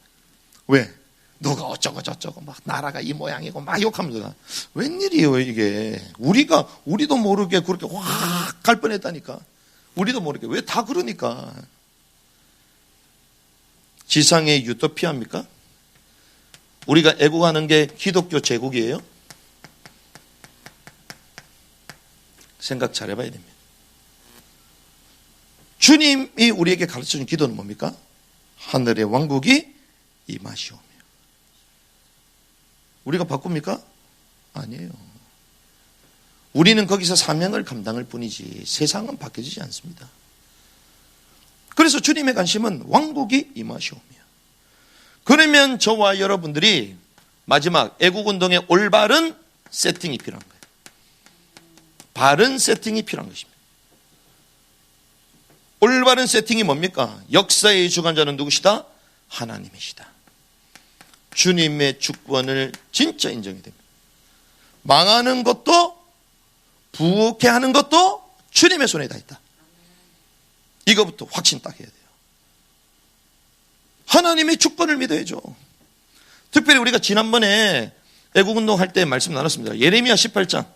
왜? 누가 어쩌고 저쩌고 막 나라가 이 모양이고 막 욕하면서 가. 웬일이에요 이게. 우리도 모르게 그렇게 확 갈 뻔했다니까. 우리도 모르게. 왜 다 그러니까. 지상의 유토피아입니까? 우리가 애국하는 게 기독교 제국이에요? 생각 잘 해봐야 됩니다. 주님이 우리에게 가르쳐준 기도는 뭡니까? 하늘의 왕국이 임하시오며. 우리가 바꿉니까? 아니에요. 우리는 거기서 사명을 감당할 뿐이지 세상은 바뀌어지지 않습니다. 그래서 주님의 관심은 왕국이 임하시오며. 그러면 저와 여러분들이 마지막 애국운동의 올바른 세팅이 필요한 거예요. 바른 세팅이 필요한 것입니다. 올바른 세팅이 뭡니까? 역사의 주관자는 누구시다? 하나님이시다. 주님의 주권을 진짜 인정해야 됩니다. 망하는 것도 부흥케 하는 것도 주님의 손에 다 있다. 이거부터 확신 딱 해야 돼요. 하나님의 주권을 믿어야죠. 특별히 우리가 지난번에 애국운동 할 때 말씀 나눴습니다. 예레미야 18장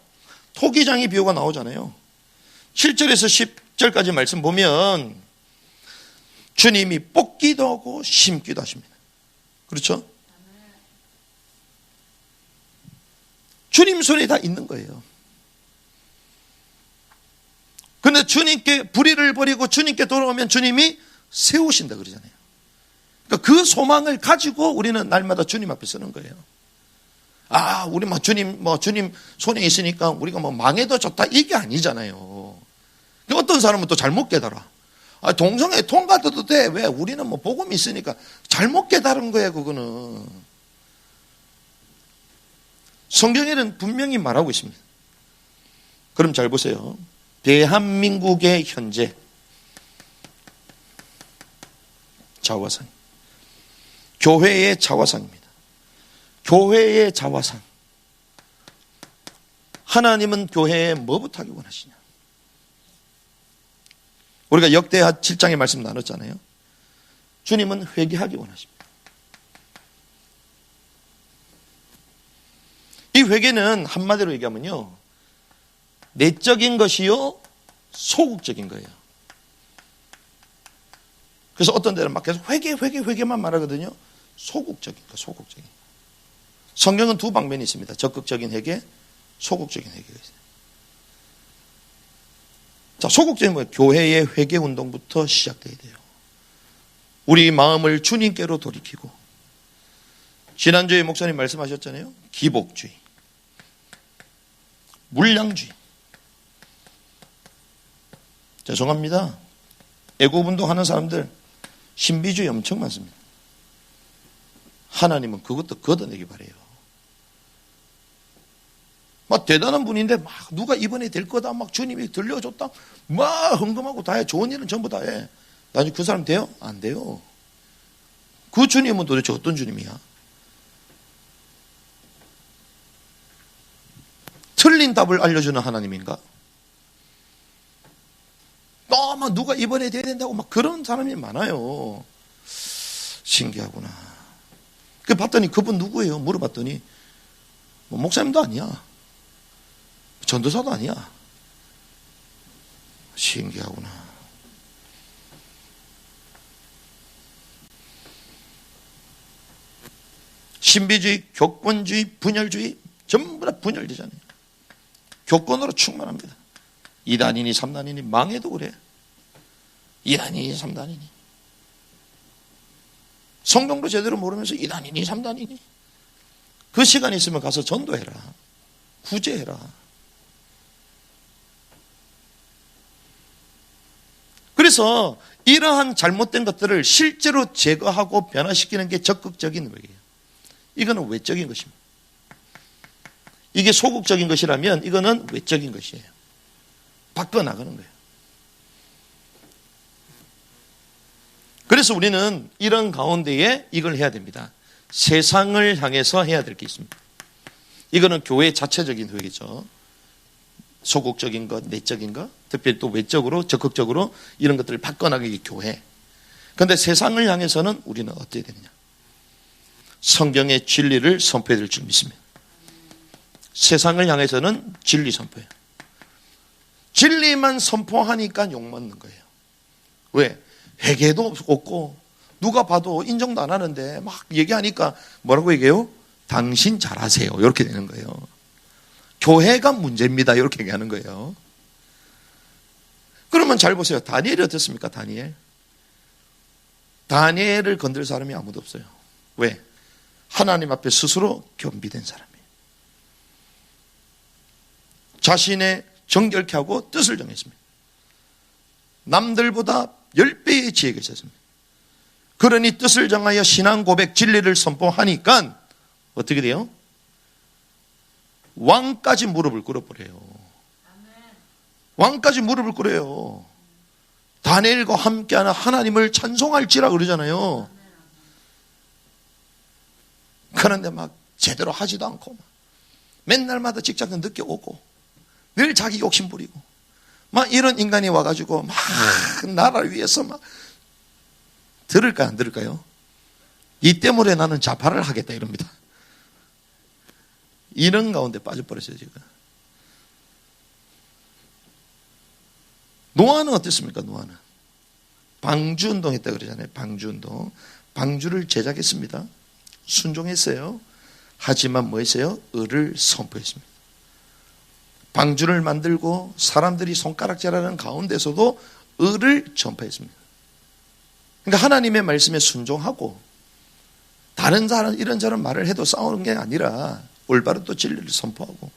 토기장이 비유가 나오잖아요. 7절에서 10절까지 말씀 보면 주님이 뽑기도 하고 심기도 하십니다. 그렇죠? 주님 손에 다 있는 거예요. 그런데 주님께 불의를 버리고 주님께 돌아오면 주님이 세우신다 그러잖아요. 그러니까 그 소망을 가지고 우리는 날마다 주님 앞에 서는 거예요. 아, 우리 주님 손에 있으니까 우리가 망해도 좋다 이게 아니잖아요. 어떤 사람은 또 잘못 깨달아. 동성애 통과돼도 돼. 왜? 우리는 뭐 복음이 있으니까. 잘못 깨달은 거야, 그거는. 성경에는 분명히 말하고 있습니다. 그럼 잘 보세요. 대한민국의 현재 자화상, 교회의 자화상입니다. 교회의 자화상. 하나님은 교회에 뭐부터 하기 원하시냐? 우리가 역대하 7장의 말씀 나눴잖아요. 주님은 회개하기 원하십니다. 이 회개는 한마디로 얘기하면요, 내적인 것이요, 소극적인 거예요. 그래서 어떤 데는 막 계속 회개만 말하거든요. 소극적인 거, 소극적인. 성경은 두 방면이 있습니다. 적극적인 회개, 소극적인 회개가 있어요. 자, 소극적인 거예요. 교회의 회개 운동부터 시작돼야 돼요. 우리 마음을 주님께로 돌이키고, 지난주에 목사님 말씀하셨잖아요. 기복주의, 물량주의. 죄송합니다. 애국운동 하는 사람들 신비주의 엄청 많습니다. 하나님은 그것도 걷어내기 바래요. 막 대단한 분인데 막 누가 이번에 될 거다, 막 주님이 들려줬다, 막 헌금하고 다 해. 좋은 일은 전부 다 해. 나중에 그 사람 돼요? 안 돼요. 그 주님은 도대체 어떤 주님이야? 틀린 답을 알려주는 하나님인가? 막 누가 이번에 돼야 된다고 막 그런 사람이 많아요. 신기하구나. 그 봤더니 그분 누구예요? 물어봤더니 뭐 목사님도 아니야, 전도사도 아니야. 신기하구나. 신비주의, 교권주의, 분열주의, 전부 다 분열되잖아요. 교권으로 충만합니다. 2단이니 3단이니 망해도 그래. 2단이니 3단이니. 성경도 제대로 모르면서 2단이니 3단이니. 그 시간 있으면 가서 전도해라. 구제해라. 그래서 이러한 잘못된 것들을 실제로 제거하고 변화시키는 게 적극적인 거예요. 이거는 외적인 것입니다. 이게 소극적인 것이라면 이거는 외적인 것이에요. 바꿔나가는 거예요. 그래서 우리는 이런 가운데에 이걸 해야 됩니다. 세상을 향해서 해야 될 게 있습니다. 이거는 교회 자체적인 회개죠. 소극적인 것, 내적인 것, 특별히 또 외적으로 적극적으로 이런 것들을 바꿔나가기 교회. 그런데 세상을 향해서는 우리는 어떻게 되느냐? 성경의 진리를 선포해야 될 줄 믿습니다. 세상을 향해서는 진리 선포해요. 진리만 선포하니까 욕먹는 거예요. 왜? 회개도 없고 누가 봐도 인정도 안 하는데 막 얘기하니까 뭐라고 얘기해요? 당신 잘하세요. 이렇게 되는 거예요. 교회가 문제입니다. 이렇게 얘기하는 거예요. 그러면 잘 보세요. 다니엘이 어떻습니까? 다니엘을 건들 사람이 아무도 없어요. 왜? 하나님 앞에 스스로 겸비된 사람이에요. 자신의 정결케 하고 뜻을 정했습니다. 남들보다 10배의 지혜가 있었습니다. 그러니 뜻을 정하여 신앙 고백 진리를 선포하니까 어떻게 돼요? 왕까지 무릎을 꿇어버려요. 왕까지 무릎을 꿇어요. 다니엘과 함께하는 하나님을 찬송할지라 그러잖아요. 그런데 막 제대로 하지도 않고 맨날마다 직장은 늦게 오고 늘 자기 욕심 부리고 막 이런 인간이 와가지고 막 나라를 위해서 막 들을까요? 안 들을까요? 이 때문에 나는 자파를 하겠다 이럽니다. 이런 가운데 빠져버렸어요 지금. 노아는 어땠습니까? 노아는 방주운동 했다 그러잖아요. 방주운동. 방주를 제작했습니다. 순종했어요. 하지만 뭐 했어요? 의를 선포했습니다. 방주를 만들고 사람들이 손가락질하는 가운데서도 의를 전파했습니다. 그러니까 하나님의 말씀에 순종하고 다른 사람 이런저런 말을 해도 싸우는 게 아니라 올바로 또 진리를 선포하고,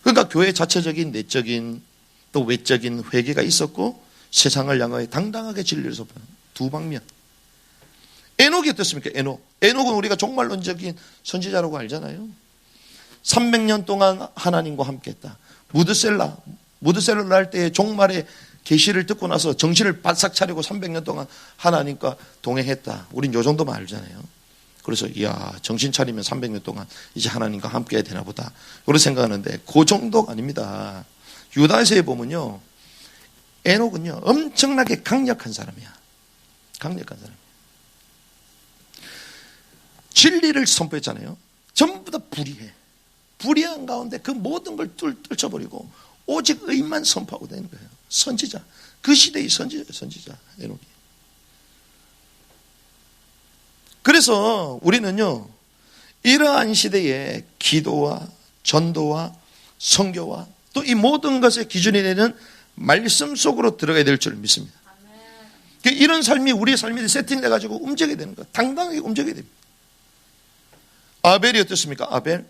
그러니까 교회 자체적인 내적인 또 외적인 회개가 있었고 세상을 향하여 당당하게 진리를 선포하는 두 방면. 에녹이 어떻습니까? 에녹은 우리가 종말론적인 선지자라고 알잖아요. 300년 동안 하나님과 함께했다. 무드셀라 날 때의 종말의 계시를 듣고 나서 정신을 바싹 차리고 300년 동안 하나님과 동행했다. 우린 요 정도만 알잖아요. 그래서 이야, 정신 차리면 300년 동안 이제 하나님과 함께 해야 되나 보다, 그렇게 생각하는데 그 정도가 아닙니다. 유다서에 보면요, 에녹은요 엄청나게 강력한 사람이야. 강력한 사람. 진리를 선포했잖아요. 전부 다 불의해. 불의한 가운데 그 모든 걸 떨쳐버리고 오직 의만 선포하고 되는 거예요. 선지자. 그 시대의 선지자 에녹이. 그래서 우리는요, 이러한 시대에 기도와 전도와 선교와 또 이 모든 것의 기준이 되는 말씀 속으로 들어가야 될 줄 믿습니다. 이런 삶이 우리의 삶이 세팅돼가지고 움직여야 되는 거예요. 당당하게 움직여야 됩니다. 아벨이 어떻습니까? 아벨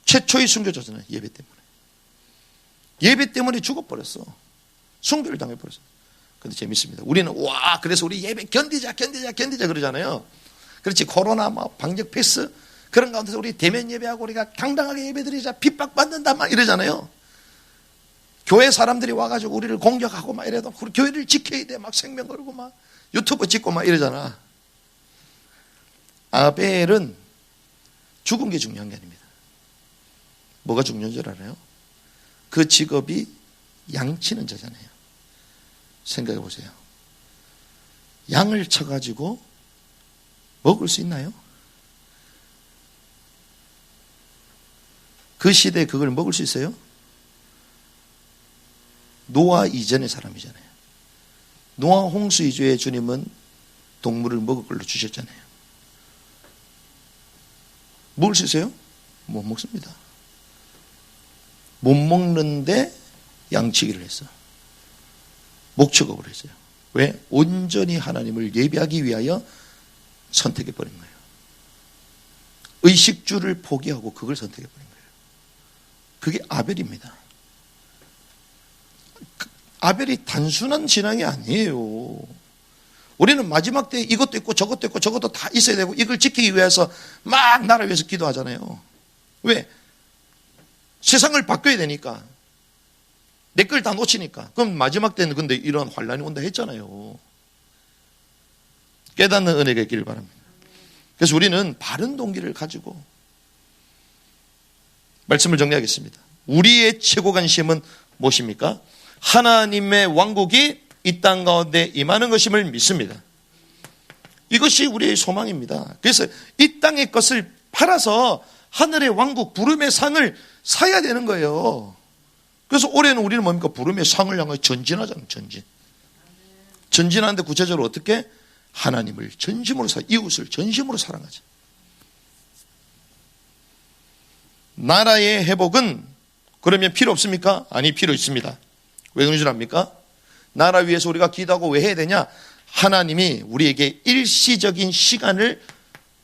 최초의 순교자잖아요. 예배 때문에. 예배 때문에 죽어버렸어. 순교를 당해버렸어. 근데 재밌습니다. 우리는 그래서 우리 예배 견디자 그러잖아요. 그렇지, 코로나 방역 패스 그런 가운데서 우리 대면 예배하고 우리가 당당하게 예배드리자, 핍박받는다 막 이러잖아요. 교회 사람들이 와가지고 우리를 공격하고 막 이래도 우리 교회를 지켜야 돼 막 생명 걸고 막 유튜브 찍고 막 이러잖아. 아벨은 죽은 게 중요한 게 아닙니다. 뭐가 중요한 줄 알아요? 그 직업이 양치는 자잖아요. 생각해 보세요. 양을 쳐가지고 먹을 수 있나요? 그 시대에 그걸 먹을 수 있어요? 노아 이전의 사람이잖아요. 노아 홍수 이주에 주님은 동물을 먹을 걸로 주셨잖아요. 먹을 수 있어요? 못 먹습니다. 못 먹는데 양치기를 했어. 목축업을 했어요. 왜? 온전히 하나님을 예배하기 위하여 선택해버린 거예요. 의식주를 포기하고 그걸 선택해버린 거예요. 그게 아벨입니다. 아벨이 단순한 신앙이 아니에요. 우리는 마지막 때 이것도 있고 저것도 있고 저것도 다 있어야 되고 이걸 지키기 위해서 막 나라 위해서 기도하잖아요. 왜? 세상을 바꿔야 되니까. 내 걸 다 놓치니까. 그럼 마지막 때는 근데 이런 환란이 온다 했잖아요. 깨닫는 은혜가 있기를 바랍니다. 그래서 우리는 바른 동기를 가지고 말씀을 정리하겠습니다. 우리의 최고 관심은 무엇입니까? 하나님의 왕국이 이 땅 가운데 임하는 것임을 믿습니다. 이것이 우리의 소망입니다. 그래서 이 땅의 것을 팔아서 하늘의 왕국, 부름의 상을 사야 되는 거예요. 그래서 올해는 우리는 뭡니까? 부름의 상을 향해 전진하잖아요. 전진하는데 구체적으로 어떻게? 하나님을 전심으로 이웃을 전심으로 사랑하자. 나라의 회복은 그러면 필요 없습니까? 아니, 필요 있습니다. 왜 그런 줄 압니까? 나라 위해서 우리가 기도하고 왜 해야 되냐? 하나님이 우리에게 일시적인 시간을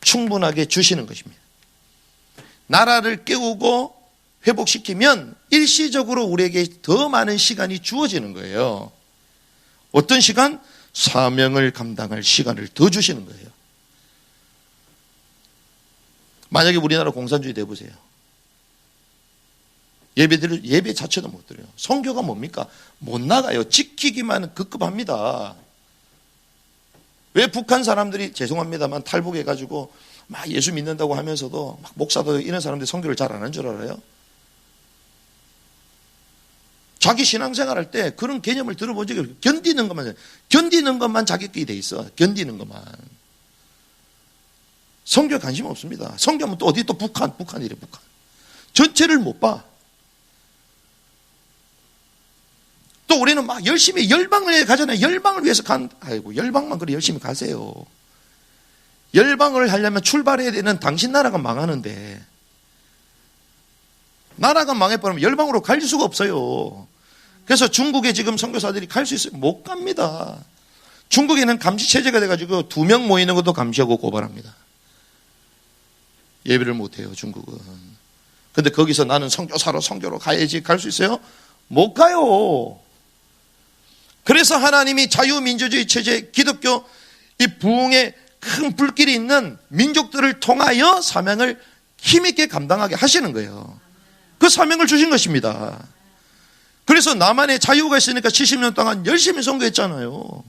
충분하게 주시는 것입니다. 나라를 깨우고 회복시키면 일시적으로 우리에게 더 많은 시간이 주어지는 거예요. 어떤 시간? 사명을 감당할 시간을 더 주시는 거예요. 만약에 우리나라 공산주의 내보세요. 예배 자체도 못 드려요. 선교가 뭡니까? 못 나가요. 지키기만 급급합니다. 왜 북한 사람들이 죄송합니다만 탈북해가지고 막 예수 믿는다고 하면서도 막 목사도 이런 사람들이 선교를 잘 안 하는 줄 알아요? 자기 신앙생활 할 때 그런 개념을 들어본 적이 없어요. 견디는 것만 자기끼리 돼 있어. 견디는 것만. 선교에 관심 없습니다. 선교하면 또 어디 또 북한이래, 북한. 전체를 못 봐. 또 우리는 막 열심히 열방을 가잖아요. 열방을 위해서 열방만 그래 열심히 가세요. 열방을 하려면 출발해야 되는 당신 나라가 망하는데, 나라가 망해버리면 열방으로 갈 수가 없어요. 그래서 중국에 지금 선교사들이 갈 수 있어요? 못 갑니다. 중국에는 감시체제가 돼가지고 2명 모이는 것도 감시하고 고발합니다. 예배를 못해요, 중국은. 근데 거기서 나는 선교사로 선교로 가야지 갈 수 있어요? 못 가요. 그래서 하나님이 자유민주주의 체제, 기독교 이 부흥의 큰 불길이 있는 민족들을 통하여 사명을 힘있게 감당하게 하시는 거예요. 그 사명을 주신 것입니다. 그래서 남한에 자유가 있으니까 70년 동안 열심히 선교했잖아요.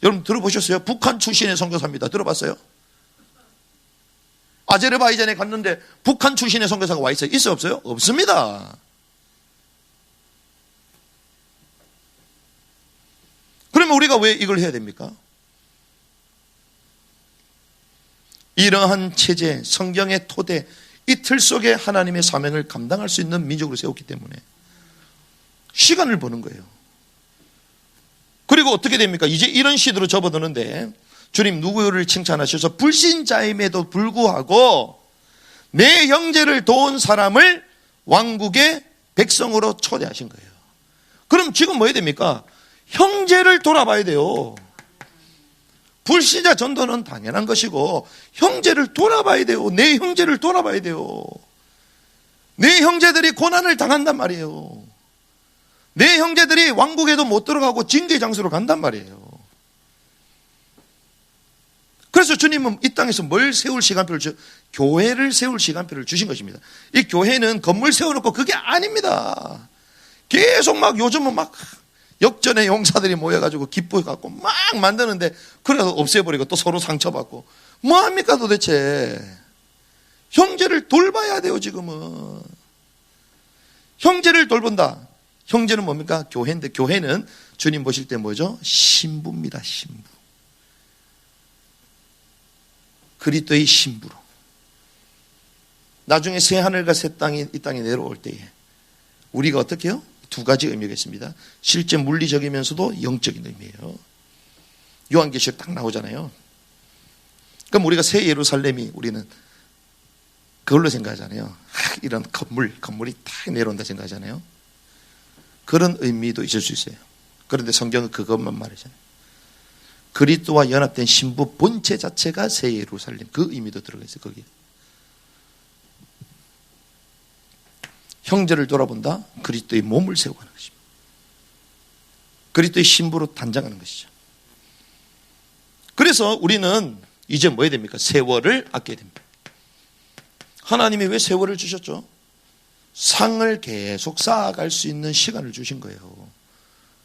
여러분 들어보셨어요? 북한 출신의 선교사입니다. 들어봤어요? 아제르바이잔에 갔는데 북한 출신의 선교사가 와 있어요? 있어요? 없어요? 없습니다. 그러면 우리가 왜 이걸 해야 됩니까? 이러한 체제, 성경의 토대, 이 틀 속에 하나님의 사명을 감당할 수 있는 민족으로 세웠기 때문에 시간을 버는 거예요. 그리고 어떻게 됩니까? 이제 이런 시대로 접어드는데 주님 누구를 칭찬하셔서 불신자임에도 불구하고 내 형제를 도운 사람을 왕국의 백성으로 초대하신 거예요. 그럼 지금 뭐 해야 됩니까? 형제를 돌아봐야 돼요. 불신자 전도는 당연한 것이고 형제를 돌아봐야 돼요. 내 형제를 돌아봐야 돼요. 내 형제들이 고난을 당한단 말이에요. 내 형제들이 왕국에도 못 들어가고 징계 장소로 간단 말이에요. 그래서 주님은 이 땅에서 뭘 세울 시간표를 교회를 세울 시간표를 주신 것입니다. 이 교회는 건물 세워놓고 그게 아닙니다. 계속 막 요즘은 막 역전의 용사들이 모여가지고 기뻐갖고 막 만드는데 그래도 없애버리고 또 서로 상처받고 뭐합니까 도대체. 형제를 돌봐야 돼요. 지금은 형제를 돌본다. 형제는 뭡니까? 교회인데 교회는 주님 보실 때 뭐죠? 신부입니다. 신부. 그리스도의 신부로 나중에 새 하늘과 새 땅이 이 땅에 내려올 때에 우리가 어떻게 해요? 두 가지 의미가 있습니다. 실제 물리적이면서도 영적인 의미예요. 요한계시록 딱 나오잖아요. 그럼 우리가 새 예루살렘이 우리는 그걸로 생각하잖아요. 이런 건물이 딱 내려온다 생각하잖아요. 그런 의미도 있을 수 있어요. 그런데 성경은 그것만 말하잖아요. 그리스도와 연합된 신부 본체 자체가 새 예루살렘, 그 의미도 들어가 있어요. 거기에. 형제를 돌아본다. 그리스도의 몸을 세워가는 것입니다. 그리스도의 신부로 단장하는 것이죠. 그래서 우리는 이제 뭐 해야 됩니까? 세월을 아껴야 됩니다. 하나님이 왜 세월을 주셨죠? 상을 계속 쌓아갈 수 있는 시간을 주신 거예요.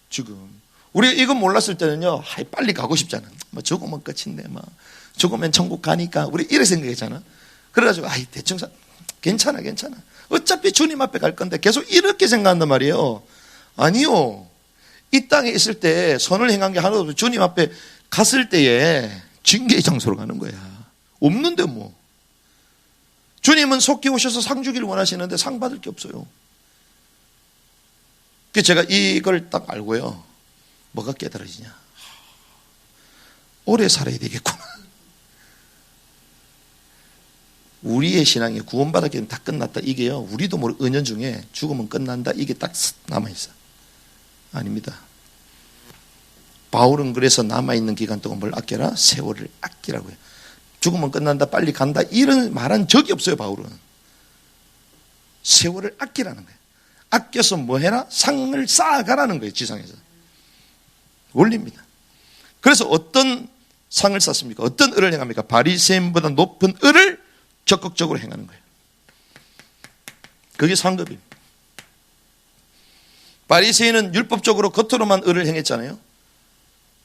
지금 우리가 이거 몰랐을 때는요, 빨리 가고 싶잖아. 뭐 죽으면 끝인데, 뭐 죽으면 천국 가니까 우리 이렇게 생각했잖아. 그래가지고 대충 괜찮아. 어차피 주님 앞에 갈 건데 계속 이렇게 생각한단 말이에요. 아니요. 이 땅에 있을 때 선을 행한 게 하나도 없어요. 주님 앞에 갔을 때에 징계의 장소로 가는 거야. 없는데 뭐. 주님은 속히 오셔서 상 주기를 원하시는데 상 받을 게 없어요. 그래서 제가 이걸 딱 알고요. 뭐가 깨달아지냐. 오래 살아야 되겠구나. 우리의 신앙이 구원받았기는 다 끝났다. 이게요. 우리도 모르 은연 중에 죽으면 끝난다. 이게 딱 남아있어. 아닙니다. 바울은 그래서 남아있는 기간 동안 뭘 아껴라? 세월을 아끼라고요. 죽으면 끝난다. 빨리 간다. 이런 말한 적이 없어요. 바울은. 세월을 아끼라는 거예요. 아껴서 뭐 해라? 상을 쌓아가라는 거예요. 지상에서. 원리입니다. 그래서 어떤 상을 쌓습니까? 어떤 을을 행합니까? 바리새인보다 높은 을을 적극적으로 행하는 거예요. 그게 상급입니다. 바리새인은 율법적으로 겉으로만 을을 행했잖아요.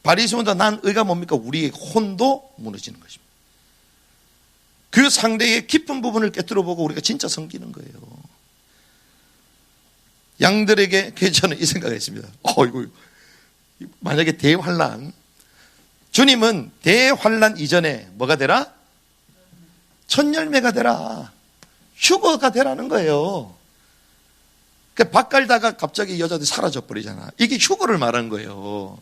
바리새인보다 난 의가 뭡니까? 우리의 혼도 무너지는 것입니다. 그 상대의 깊은 부분을 깨뜨려보고 우리가 진짜 섬기는 거예요. 양들에게 저는 이 생각을 했습니다. 이거 만약에 대환란, 주님은 대환란 이전에 뭐가 되라? 첫 열매가 되라. 휴거가 되라는 거예요. 그러니까 밥 갈다가 갑자기 여자들이 사라져 버리잖아. 이게 휴거를 말하는 거예요.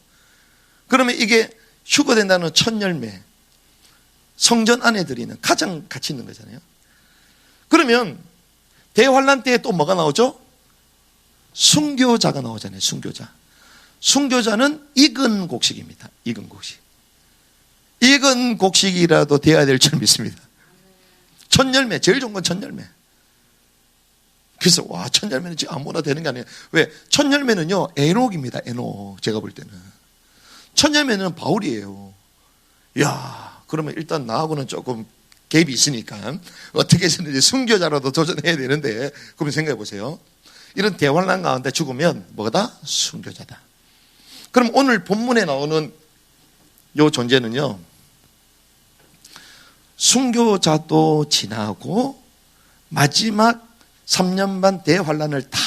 그러면 이게 휴거된다는 첫 열매, 성전 안에 드리는 가장 가치 있는 거잖아요. 그러면 대환란 때에 또 뭐가 나오죠? 순교자가 나오잖아요. 순교자. 순교자는 익은 곡식입니다. 익은 곡식. 익은 곡식이라도 돼야 될 줄 믿습니다. 첫 열매, 제일 좋은 건 첫 열매. 그래서 와, 첫 열매는 지금 아무나 되는 게 아니에요. 왜? 첫 열매는요, 에녹입니다. 에녹. 제가 볼 때는 첫 열매는 바울이에요. 야, 그러면 일단 나하고는 조금 갭이 있으니까 어떻게 해서든지 순교자로도 도전해야 되는데, 그럼 생각해 보세요. 이런 대환란 가운데 죽으면 뭐다? 순교자다. 그럼 오늘 본문에 나오는 요 존재는요, 순교자도 지나고 마지막 3년 반 대환란을 다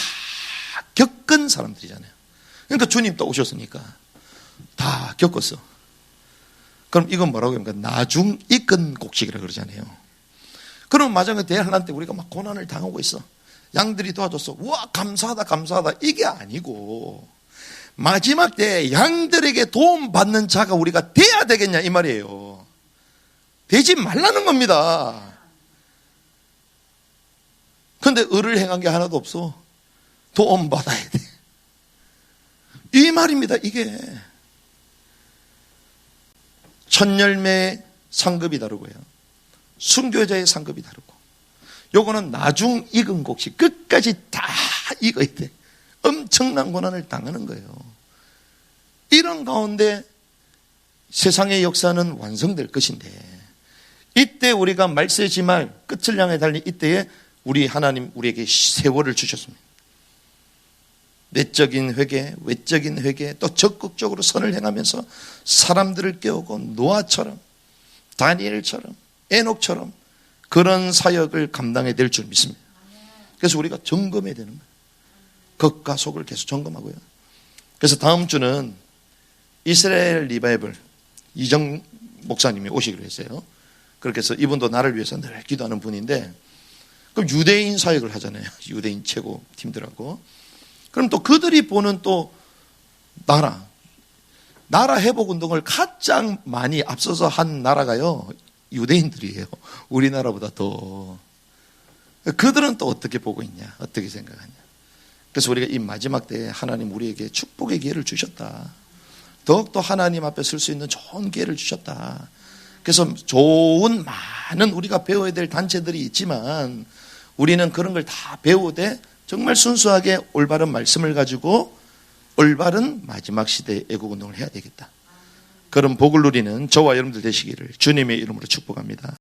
겪은 사람들이잖아요. 그러니까 주님 또 오셨으니까 다 겪었어. 그럼 이건 뭐라고 합니까? 나중 익은 곡식이라고 그러잖아요. 그럼 마지막 대환란 때 우리가 막 고난을 당하고 있어. 양들이 도와줬어. 와, 감사하다, 감사하다. 이게 아니고 마지막 때 양들에게 도움받는 자가 우리가 돼야 되겠냐 이 말이에요. 되지 말라는 겁니다. 근데 의를 행한 게 하나도 없어. 도움받아야 돼. 이 말입니다. 이게 첫 열매 상급이 다르고요, 순교자의 상급이 다르고, 요거는 나중 익은 곡식, 끝까지 다 익어야 돼. 엄청난 고난을 당하는 거예요. 이런 가운데 세상의 역사는 완성될 것인데, 이때 우리가 말세지말 끝을 향해 달린 이때에 우리 하나님 우리에게 세월을 주셨습니다. 내적인 회개, 외적인 회개, 또 적극적으로 선을 행하면서 사람들을 깨우고 노아처럼, 다니엘처럼, 에녹처럼 그런 사역을 감당해야 될 줄 믿습니다. 그래서 우리가 점검해야 되는 거예요. 겉과 속을 계속 점검하고요. 그래서 다음 주는 이스라엘 리바이벌 이정 목사님이 오시기로 했어요. 그렇게 해서 이분도 나를 위해서 늘 기도하는 분인데, 그럼 유대인 사역을 하잖아요. 유대인 최고 팀들하고. 그럼 또 그들이 보는 또 나라 회복 운동을 가장 많이 앞서서 한 나라가요, 유대인들이에요. 우리나라보다 더. 그들은 또 어떻게 보고 있냐, 어떻게 생각하냐. 그래서 우리가 이 마지막 때에 하나님 우리에게 축복의 기회를 주셨다. 더욱더 하나님 앞에 설 수 있는 좋은 기회를 주셨다. 그래서 좋은 많은 우리가 배워야 될 단체들이 있지만 우리는 그런 걸 다 배우되 정말 순수하게 올바른 말씀을 가지고 올바른 마지막 시대의 애국운동을 해야 되겠다. 그런 복을 누리는 저와 여러분들 되시기를 주님의 이름으로 축복합니다.